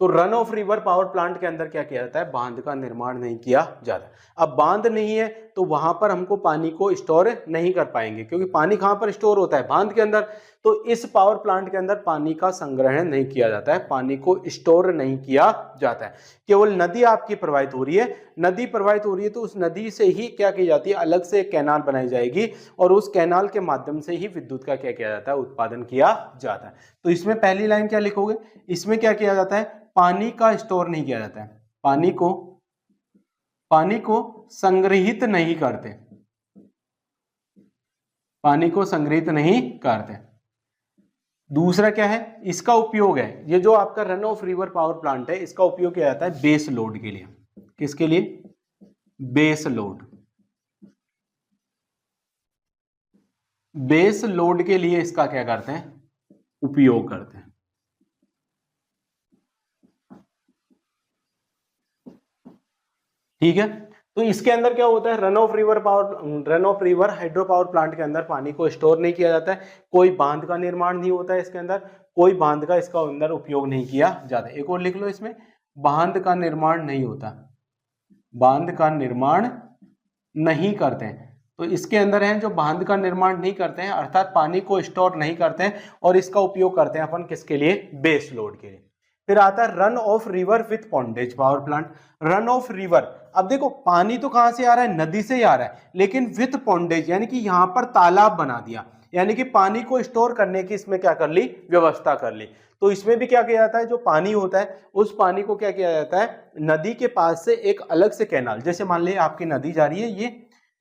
तो run of river power plant के अंदर क्या किया जाता है, बांध का निर्माण नहीं किया जाता। अब बांध नहीं है तो वहां पर हमको पानी को स्टोर नहीं कर पाएंगे, क्योंकि पानी कहां पर स्टोर होता है, बांध के अंदर। तो इस पावर प्लांट के अंदर पानी का संग्रहण नहीं किया जाता है, पानी को स्टोर नहीं किया जाता है। केवल नदी आपकी प्रवाहित हो रही है, नदी प्रवाहित हो रही है तो उस नदी से ही क्या की जाती है, अलग से एक कैनाल बनाई जाएगी और उस कैनाल के माध्यम से ही विद्युत का क्या किया जाता है, उत्पादन किया जाता है। तो इसमें पहली लाइन क्या लिखोगे, इसमें क्या किया जाता है, पानी का स्टोर नहीं किया जाता है, पानी को संग्रहित नहीं करते, पानी को संग्रहित नहीं करते। दूसरा क्या है, इसका उपयोग है, ये जो आपका run of river power plant है इसका उपयोग किया जाता है बेस लोड के लिए। किसके लिए, बेस लोड, बेस लोड के लिए इसका क्या करते हैं, उपयोग करते हैं। ठीक है, तो इसके अंदर क्या होता है, run of river hydro power plant के अंदर पानी को स्टोर नहीं किया जाता है, कोई बांध का निर्माण नहीं होता है इसके अंदर, कोई बांध का इसका अंदर उपयोग नहीं किया जाता। एक और लिख लो इसमें, बांध का निर्माण नहीं होता, बांध का निर्माण नहीं करते हैं। तो इसके अंदर है जो बांध का निर्माण नहीं करते हैं, अर्थात पानी को स्टोर नहीं करते हैं, और इसका उपयोग करते हैं अपन किसके लिए, बेस लोड के लिए। फिर आता है run of river with pondage power plant. Run of river, अब देखो पानी तो कहां से आ रहा है, नदी से ही आ रहा है, लेकिन विथ पॉन्डेज यानी कि यहां पर तालाब बना दिया, यानी कि पानी को स्टोर करने की इसमें क्या कर ली, व्यवस्था कर ली। तो इसमें भी क्या किया जाता है, जो पानी होता है उस पानी को क्या किया जाता है, नदी के पास से एक अलग से कैनाल, जैसे मान लीजिए आपकी नदी जा रही है,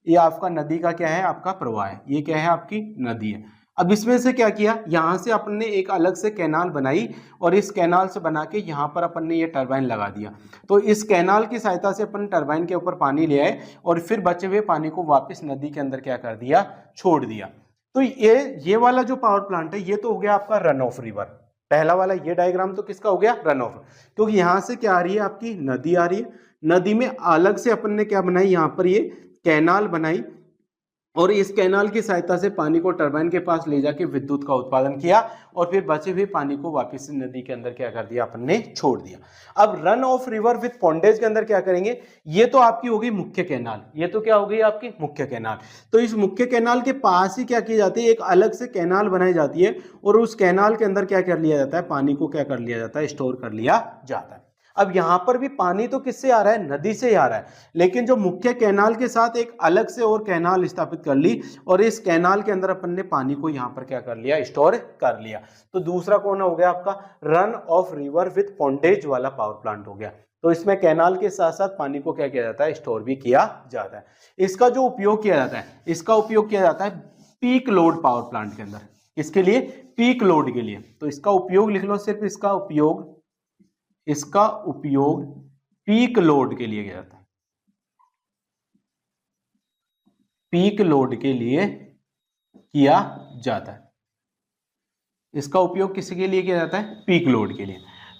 ये आपका नदी का क्या है, आपका प्रवाह है, ये क्या है, आपकी नदी है। अब इसमें से क्या किया, यहां से अपन ने एक अलग से कैनाल बनाई और इस कैनाल से बना के यहां पर अपन ने ये टरबाइन लगा दिया। तो इस कैनाल की सहायता से अपन टरबाइन के ऊपर पानी ले आए और फिर बचे हुए पानी को वापस नदी के अंदर क्या कर दिया, छोड़ दिया। तो ये वाला जो पावर प्लांट है ये तो हो गया आपका रन ऑफ रिवर। पहला वाला ये डायग्राम तो किसका हो गया, रन ऑफ, क्योंकि यहां से क्या आ रही है, आपकी नदी आ रही है, नदी में अलग से अपन ने क्या बनाई, यहां पर ये कैनाल बनाई और इस कैनाल की सहायता से पानी को टरबाइन के पास ले जाके विद्युत का उत्पादन किया और फिर बचे हुए पानी को वापस नदी के अंदर क्या कर दिया, अपन ने छोड़ दिया। अब रन ऑफ रिवर विथ पॉन्डेज के अंदर क्या करेंगे, ये तो आपकी होगी मुख्य कैनाल, ये तो क्या हो गई आपकी मुख्य कैनाल। तो इस मुख्य कैनाल के पास ही क्या की जाती है, एक अलग से कैनाल बनाई जाती है और उस कैनाल के अंदर क्या कर लिया जाता है, पानी को क्या कर लिया जाता है, स्टोर कर लिया जाता है। अब यहां पर भी पानी तो किससे आ रहा है, नदी से ही आ रहा है, लेकिन जो मुख्य कैनाल के साथ एक अलग से और कैनाल स्थापित कर ली और इस कैनाल के अंदर अपन ने पानी को यहां पर क्या कर लिया, स्टोर कर लिया। तो दूसरा कौन हो गया आपका, रन ऑफ रिवर विथ पॉन्डेज वाला पावर प्लांट हो गया। तो इसमें कैनाल के साथ साथ पानी को क्या किया जाता है, स्टोर भी किया जाता है। इसका जो उपयोग किया जाता है, इसका उपयोग किया जाता है पीक लोड पावर प्लांट के अंदर। इसके लिए, पीक लोड के लिए। तो इसका उपयोग लिख लो, सिर्फ इसका उपयोग पीक लोड के लिए किया जाता है। पीक लोड के लिए किया जाता है। इसका उपयोग किसके लिए किया जाता है? पीक लोड के लिए।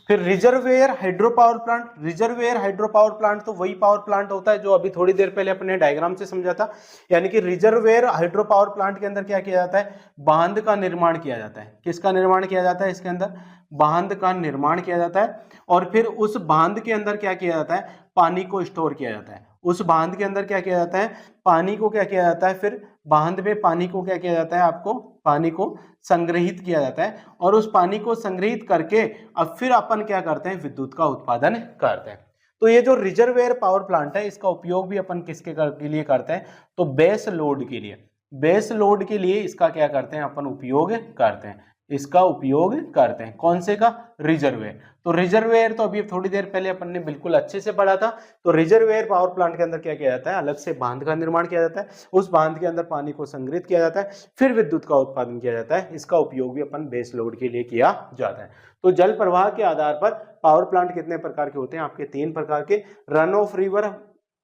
फिर reservoir hydro power plant. Reservoir hydro power plant तो वही पावर प्लांट होता है जो अभी थोड़ी देर पहले अपने डायग्राम से समझा था। यानी कि रिजर्वेयर हाइड्रो पावर प्लांट के अंदर क्या किया जाता है? बांध का निर्माण किया जाता है। किसका निर्माण किया जाता है? इसके अंदर बांध का निर्माण किया जाता है और फिर उस बांध के अंदर क्या किया जाता है? पानी को स्टोर किया जाता है। उस बांध के अंदर क्या किया जाता है? पानी को क्या किया जाता है? फिर बांध में पानी को क्या किया जाता है? आपको पानी को संग्रहित किया जाता है और उस पानी को संग्रहित करके अब फिर अपन क्या करते हैं? विद्युत का उत्पादन करते हैं। तो ये जो रिजर्वेयर पावर प्लांट है इसका उपयोग भी अपन किसके के लिए करते हैं? तो बेस लोड के लिए। बेस लोड के लिए इसका क्या करते हैं? अपन उपयोग करते हैं। इसका उपयोग करते हैं। कौन से का? रिजर्वेयर। तो रिजर्वेयर तो अभी थोड़ी देर पहले अपन ने बिल्कुल अच्छे से पढ़ा था। तो रिजर्वेयर पावर प्लांट के अंदर क्या किया जाता है? अलग से बांध का निर्माण किया जाता है। उस बांध के अंदर पानी को संग्रहित किया जाता है, फिर विद्युत का उत्पादन किया जाता है। इसका उपयोग भी अपन बेस लोड के लिए किया जाता है। तो जल प्रवाह के आधार पर पावर प्लांट कितने प्रकार के होते हैं? आपके 3 प्रकार के। Run of river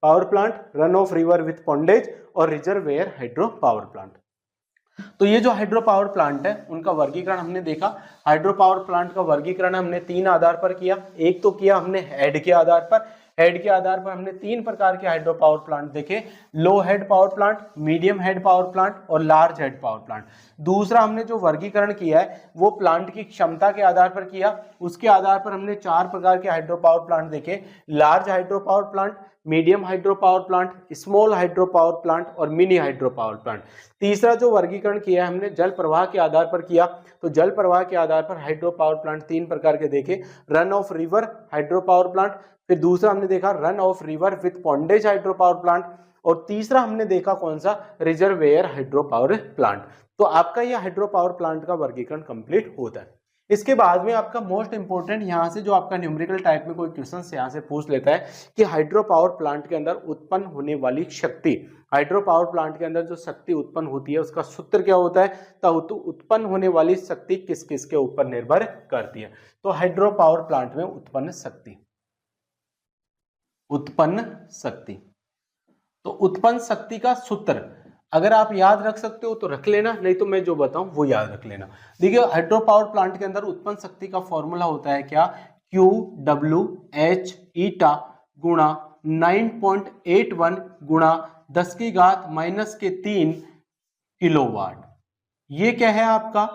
power plant, run of river with pondage और रिजर्वेयर हाइड्रो पावर प्लांट। तो ये जो हाइड्रो पावर प्लांट है उनका वर्गीकरण हमने देखा। हाइड्रो पावर प्लांट का वर्गीकरण हमने 3 आधार पर किया। एक तो किया हमने हेड के आधार पर। हेड के आधार पर हमने 3 प्रकार के हाइड्रो पावर प्लांट देखे। Low head power plant, medium head power plant और लार्ज हेड पावर प्लांट। दूसरा हमने जो वर्गीकरण किया है वो प्लांट की क्षमता के आधार पर किया। उसके आधार पर हमने 4 प्रकार के हाइड्रो पावर प्लांट देखे। Large hydro power plant, medium hydro power plant, small hydro power plant और मिनी हाइड्रो पावर प्लांट। तीसरा जो वर्गीकरण किया है हमने जल प्रवाह के आधार पर किया। तो जल प्रवाह के आधार पर हाइड्रो पावर प्लांट 3 प्रकार के देखे। Run of river hydro power plant, फिर दूसरा हमने देखा run of river with pondage hydro power plant और तीसरा हमने देखा कौन सा? Reservoir hydro power plant. तो आपका यह हाइड्रो पावर प्लांट का वर्गीकरण कंप्लीट होता है। इसके बाद में आपका मोस्ट इंपोर्टेंट यहाँ से जो आपका न्यूमेरिकल टाइप में कोई क्वेश्चन यहाँ से पूछ लेता है कि हाइड्रो पावर प्लांट के अंदर उत्पन्न होने वाली शक्ति, हाइड्रो पावर प्लांट के अंदर जो शक्ति उत्पन्न होती है उसका सूत्र क्या होता है? तो उत्पन्न होने वाली शक्ति किस किस के ऊपर निर्भर करती है? तो हाइड्रो पावर प्लांट में उत्पन्न शक्ति, तो उत्पन्न शक्ति का सूत्र अगर आप याद रख सकते हो तो रख लेना, नहीं तो मैं जो बताऊं वो याद रख लेना। देखिए हाइड्रो पावर प्लांट के अंदर उत्पन्न शक्ति का फॉर्मूला होता है क्या? QWH ईटा गुणा 9.81 गुणा 10⁻³ किलोवाट। ये क्या है आपका?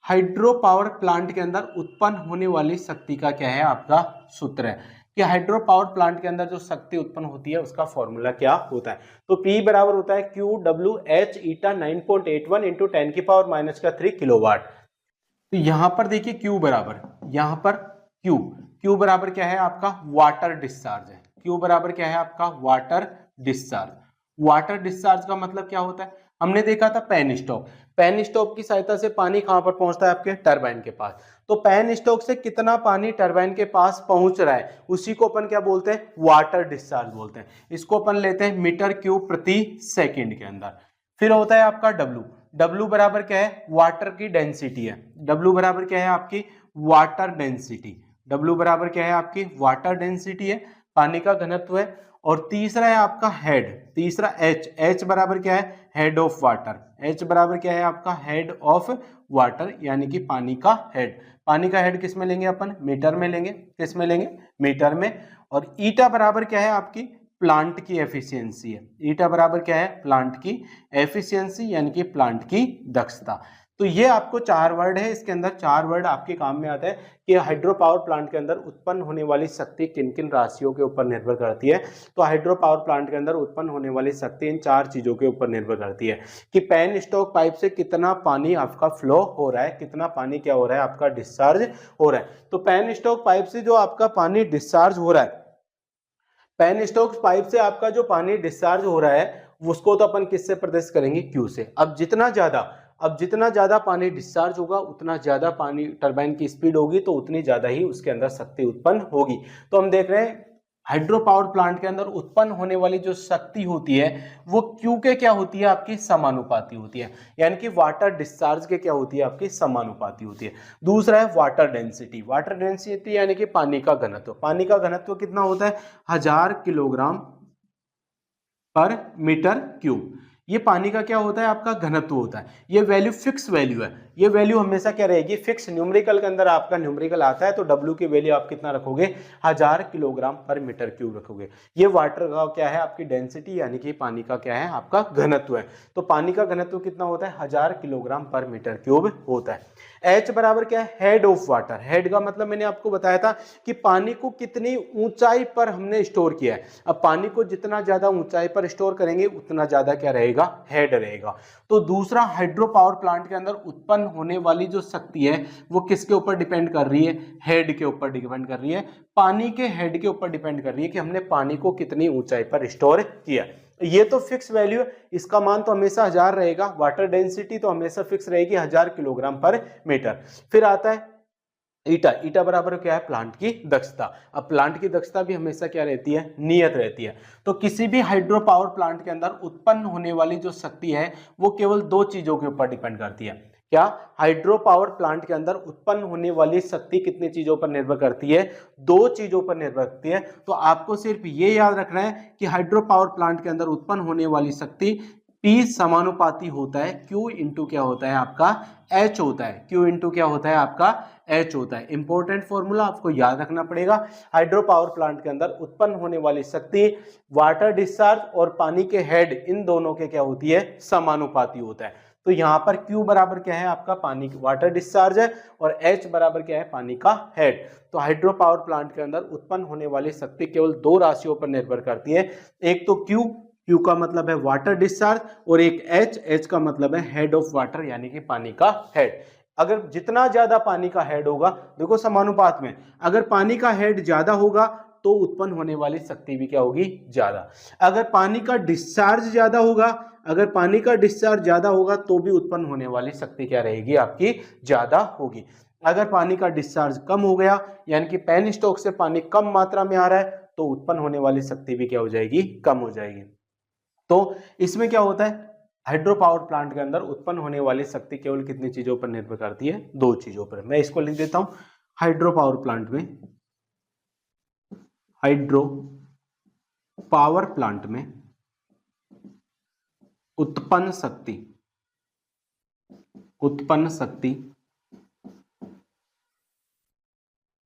हाइड्रो पावर प्लांट के अंदर उत्पन्न होने वाली शक्ति का क्या है? आपका सूत्र है कि हाइड्रो पावर प्लांट के अंदर जो शक्ति उत्पन्न होती है उसका फॉर्मूला क्या होता है? तो P बराबर होता है QWH ईटा 9.81 इंटू 10⁻³ किलोवाट। तो यहां पर देखिए Q बराबर, यहां पर Q बराबर क्या है? आपका वाटर डिस्चार्ज है। Q बराबर क्या है? आपका वाटर डिस्चार्ज। वाटर डिस्चार्ज का मतलब क्या होता है? हमने देखा था पैन स्टॉक। पैन स्टॉक की सहायता से पानी कहां पर पहुंचता है? आपके टरबाइन के पास। तो पैन स्टॉक से कितना पानी टरबाइन के पास पहुंच रहा है उसी को अपन क्या बोलते हैं? वाटर डिस्चार्ज बोलते हैं। इसको अपन लेते हैं मीटर क्यूब प्रति सेकंड के अंदर। फिर होता है आपका W बराबर क्या है? वाटर की डेंसिटी है। W बराबर क्या है? आपकी वाटर डेंसिटी। W बराबर क्या है? आपकी वाटर डेंसिटी है, पानी का घनत्व है। और तीसरा है आपका हेड, तीसरा H बराबर क्या है? Head of water. H बराबर क्या है? आपका हेड ऑफ वाटर यानी कि पानी का हेड। पानी का हेड किस में लेंगे अपन? मीटर में लेंगे। किस में लेंगे? मीटर में। और ईटा बराबर क्या है? आपकी प्लांट की एफिशिएंसी है। ईटा बराबर क्या है? प्लांट की एफिशिएंसी यानी कि प्लांट की दक्षता। तो ये आपको 4 वर्ड है, इसके अंदर 4 वर्ड आपके काम में आता है कि हाइड्रो पावर प्लांट के अंदर उत्पन्न होने वाली शक्ति किन किन राशियों के ऊपर निर्भर करती है। तो हाइड्रो पावर प्लांट के अंदर उत्पन्न होने वाली शक्ति इन 4 चीजों के ऊपर निर्भर करती है कि पैन स्टॉक पाइप से कितना पानी आपका फ्लो हो रहा है, कितना पानी क्या हो रहा है? आपका डिस्चार्ज हो रहा है। तो पैन स्टॉक पाइप से जो आपका पानी डिस्चार्ज हो रहा है, पैन स्टॉक पाइप से आपका जो पानी डिस्चार्ज हो रहा है उसको तो अपन किससे प्रदर्शित करेंगे? Q से। अब जितना ज्यादा पानी डिस्चार्ज होगा उतना ज्यादा पानी टरबाइन की स्पीड होगी, तो उतनी ज्यादा ही उसके अंदर शक्ति उत्पन्न होगी। तो हम देख रहे हैं हाइड्रो पावर प्लांट के अंदर उत्पन्न होने वाली जो शक्ति होती है वो Q के क्या होती है? आपकी समानुपाती होती है, यानी कि वाटर डिस्चार्ज के क्या होती है? आपकी समानुपाती होती है। दूसरा है वाटर डेंसिटी। वाटर डेंसिटी यानी कि पानी का घनत्व। पानी का घनत्व कितना होता है? 1000 किलोग्राम पर मीटर क्यूब। ये पानी का क्या होता है, आपका घनत्व होता है। ये वैल्यू फिक्स वैल्यू है, ये वैल्यू हमेशा क्या रहेगी, फिक्स। न्यूमेरिकल के अंदर आपका न्यूमेरिकल आता है तो W की वैल्यू आप कितना रखोगे, 1000 किलोग्राम पर मीटर क्यूब रखोगे। ये वाटर का क्या है, आपकी डेंसिटी, यानी कि पानी का क्या है, आपका घनत्व है। तो पानी का घनत्व कितना होता है, 1000 किलोग्राम पर मीटर क्यूब होता है। H बराबर क्या है, हेड ऑफ वाटर। हेड का मतलब मैंने आपको बताया था कि पानी को कितनी ऊंचाई पर हमने स्टोर किया है। अब पानी को जितना ज्यादा ऊंचाई पर स्टोर करेंगे उतना ज्यादा क्या रहेगा, हेड रहेगा। तो दूसरा, हाइड्रो पावर प्लांट के अंदर उत्पन्न होने वाली जो शक्ति है वो किसके ऊपर डिपेंड कर रही है, हेड के ऊपर डिपेंड कर रही है, पानी के हेड के ऊपर डिपेंड कर रही है कि हमने पानी को कितनी ऊंचाई पर स्टोर किया। ये तो फिक्स वैल्यू है, इसका मान तो हमेशा 1000 रहेगा। वाटर डेंसिटी तो हमेशा फिक्स रहेगी 1000 किलोग्राम पर मीटर। फिर आता है ईटा। ईटा बराबर क्या है, प्लांट की दक्षता। अब प्लांट की दक्षता भी हमेशा क्या रहती है, नियत रहती है। तो किसी भी हाइड्रो पावर प्लांट के अंदर उत्पन्न होने वाली जो शक्ति है वो केवल दो चीजों के ऊपर डिपेंड करती है। क्या, हाइड्रो पावर प्लांट के अंदर उत्पन्न होने वाली शक्ति कितनी चीजों पर निर्भर करती है, दो चीजों पर निर्भर करती है। तो आपको सिर्फ ये याद रखना है कि हाइड्रो पावर प्लांट के अंदर उत्पन्न होने वाली शक्ति P समानुपाती होता है Q इंटू क्या होता है, आपका H होता है। Q इंटू क्या होता है, आपका H होता है। इंपॉर्टेंट फॉर्मूला आपको याद रखना पड़ेगा। हाइड्रो पावर प्लांट के अंदर उत्पन्न होने वाली शक्ति वाटर डिस्चार्ज और पानी के हेड, इन दोनों के क्या होती है, समानुपाती होता है। तो यहाँ पर Q बराबर क्या है, आपका पानी वाटर डिस्चार्ज है, और H बराबर क्या है, पानी का हेड। तो हाइड्रो पावर प्लांट के अंदर उत्पन्न होने वाली शक्ति केवल दो राशियों पर निर्भर करती है। एक तो Q का मतलब है वाटर डिस्चार्ज, और एक H का मतलब है हेड ऑफ वाटर, यानी कि पानी का हेड। अगर जितना ज्यादा पानी का हेड होगा, देखो समानुपात में, अगर पानी का हेड ज्यादा होगा तो उत्पन्न होने वाली शक्ति भी क्या होगी, ज्यादा। अगर पानी का डिस्चार्ज ज्यादा होगा, अगर पानी का डिस्चार्ज ज्यादा होगा तो भी उत्पन्न होने वाली शक्ति क्या रहेगी, आपकी ज्यादा होगी। अगर पानी का डिस्चार्ज कम हो गया, यानी कि पेन स्टॉक से पानी कम मात्रा में आ रहा है, तो उत्पन्न होने वाली शक्ति भी क्या हो जाएगी, कम हो जाएगी। तो इसमें क्या होता है, हाइड्रो पावर प्लांट के अंदर उत्पन्न होने वाली शक्ति केवल कितनी चीजों पर निर्भर करती है, दो चीजों पर। मैं इसको लिख देता हूं, हाइड्रो पावर प्लांट में, हाइड्रो पावर प्लांट में उत्पन्न शक्ति, उत्पन्न शक्ति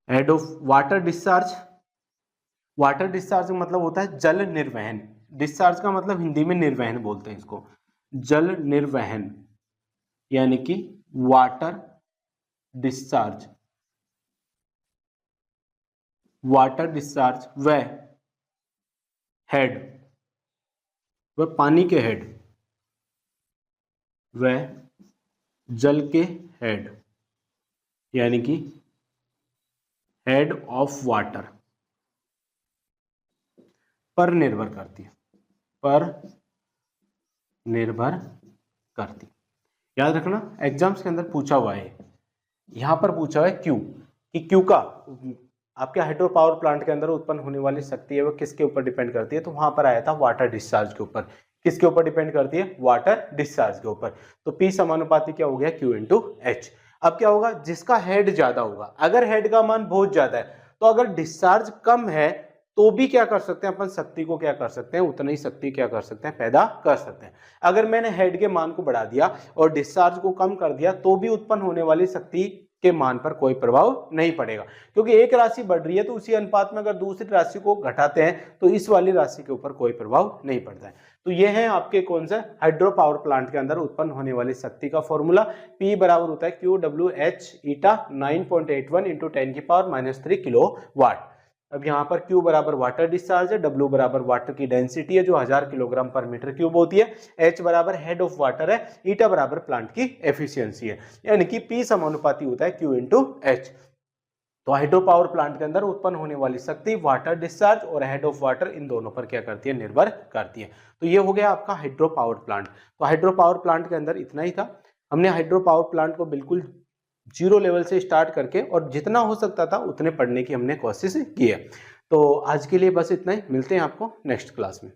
head of water discharge. Water discharge का मतलब होता है जल निर्वहन। डिस्चार्ज का मतलब हिंदी में निर्वहन बोलते हैं इसको, जल निर्वहन, यानी कि वाटर डिस्चार्ज। वाटर डिस्चार्ज व हेड, वह पानी के हेड, वह जल के हेड, यानी कि हेड ऑफ वाटर पर निर्भर करती है, पर निर्भर करती। याद रखना, एग्जाम्स के अंदर पूछा हुआ है, यहां पर पूछा हुआ है क्यू, कि क्यू का आपके हाइड्रो पावर प्लांट के अंदर उत्पन्न होने वाली शक्ति है वो किसके ऊपर डिपेंड करती है, तो वहां पर आया था वाटर डिस्चार्ज के ऊपर। किसके ऊपर डिपेंड करती है, वाटर डिस्चार्ज के ऊपर। तो P समानुपाती क्या हो गया, Q इंटू H। अब क्या होगा, जिसका हेड ज्यादा होगा, अगर हेड का मान बहुत ज्यादा है, तो अगर डिस्चार्ज कम है तो भी क्या कर सकते हैं, अपन शक्ति को क्या कर सकते हैं, उतनी ही शक्ति क्या कर सकते हैं, पैदा कर सकते हैं। अगर मैंने हेड के मान को बढ़ा दिया और डिस्चार्ज को कम कर दिया तो भी उत्पन्न होने वाली शक्ति के मान पर कोई प्रभाव नहीं पड़ेगा, क्योंकि एक राशि बढ़ रही है तो उसी अनुपात में अगर दूसरी राशि को घटाते हैं तो इस वाली राशि के ऊपर कोई प्रभाव नहीं पड़ता है। तो ये है आपके कौन सा, हाइड्रो पावर प्लांट के अंदर उत्पन्न होने वाली शक्ति का फॉर्मूला। P बराबर होता है QWH ईटा 9.81 इंटू 10⁻³ किलो वाट। अब यहाँ पर Q बराबर वाटर डिस्चार्ज है, W बराबर वाटर की डेंसिटी है जो 1000 किलोग्राम पर मीटर क्यूब होती है, H बराबर हेड ऑफ वाटर है, ईटा बराबर प्लांट की एफिशिएंसी है, यानी कि P समानुपाती होता है Q इंटू H। तो हाइड्रो पावर प्लांट के अंदर उत्पन्न होने वाली शक्ति वाटर डिस्चार्ज और हेड ऑफ वाटर, इन दोनों पर क्या करती है, निर्भर करती है। तो ये हो गया आपका हाइड्रो पावर प्लांट। तो हाइड्रो पावर प्लांट के अंदर इतना ही था। हमने हाइड्रो पावर प्लांट को बिल्कुल जीरो लेवल से स्टार्ट करके और जितना हो सकता था उतने पढ़ने की हमने कोशिश की है। तो आज के लिए बस इतना ही, मिलते हैं आपको नेक्स्ट क्लास में।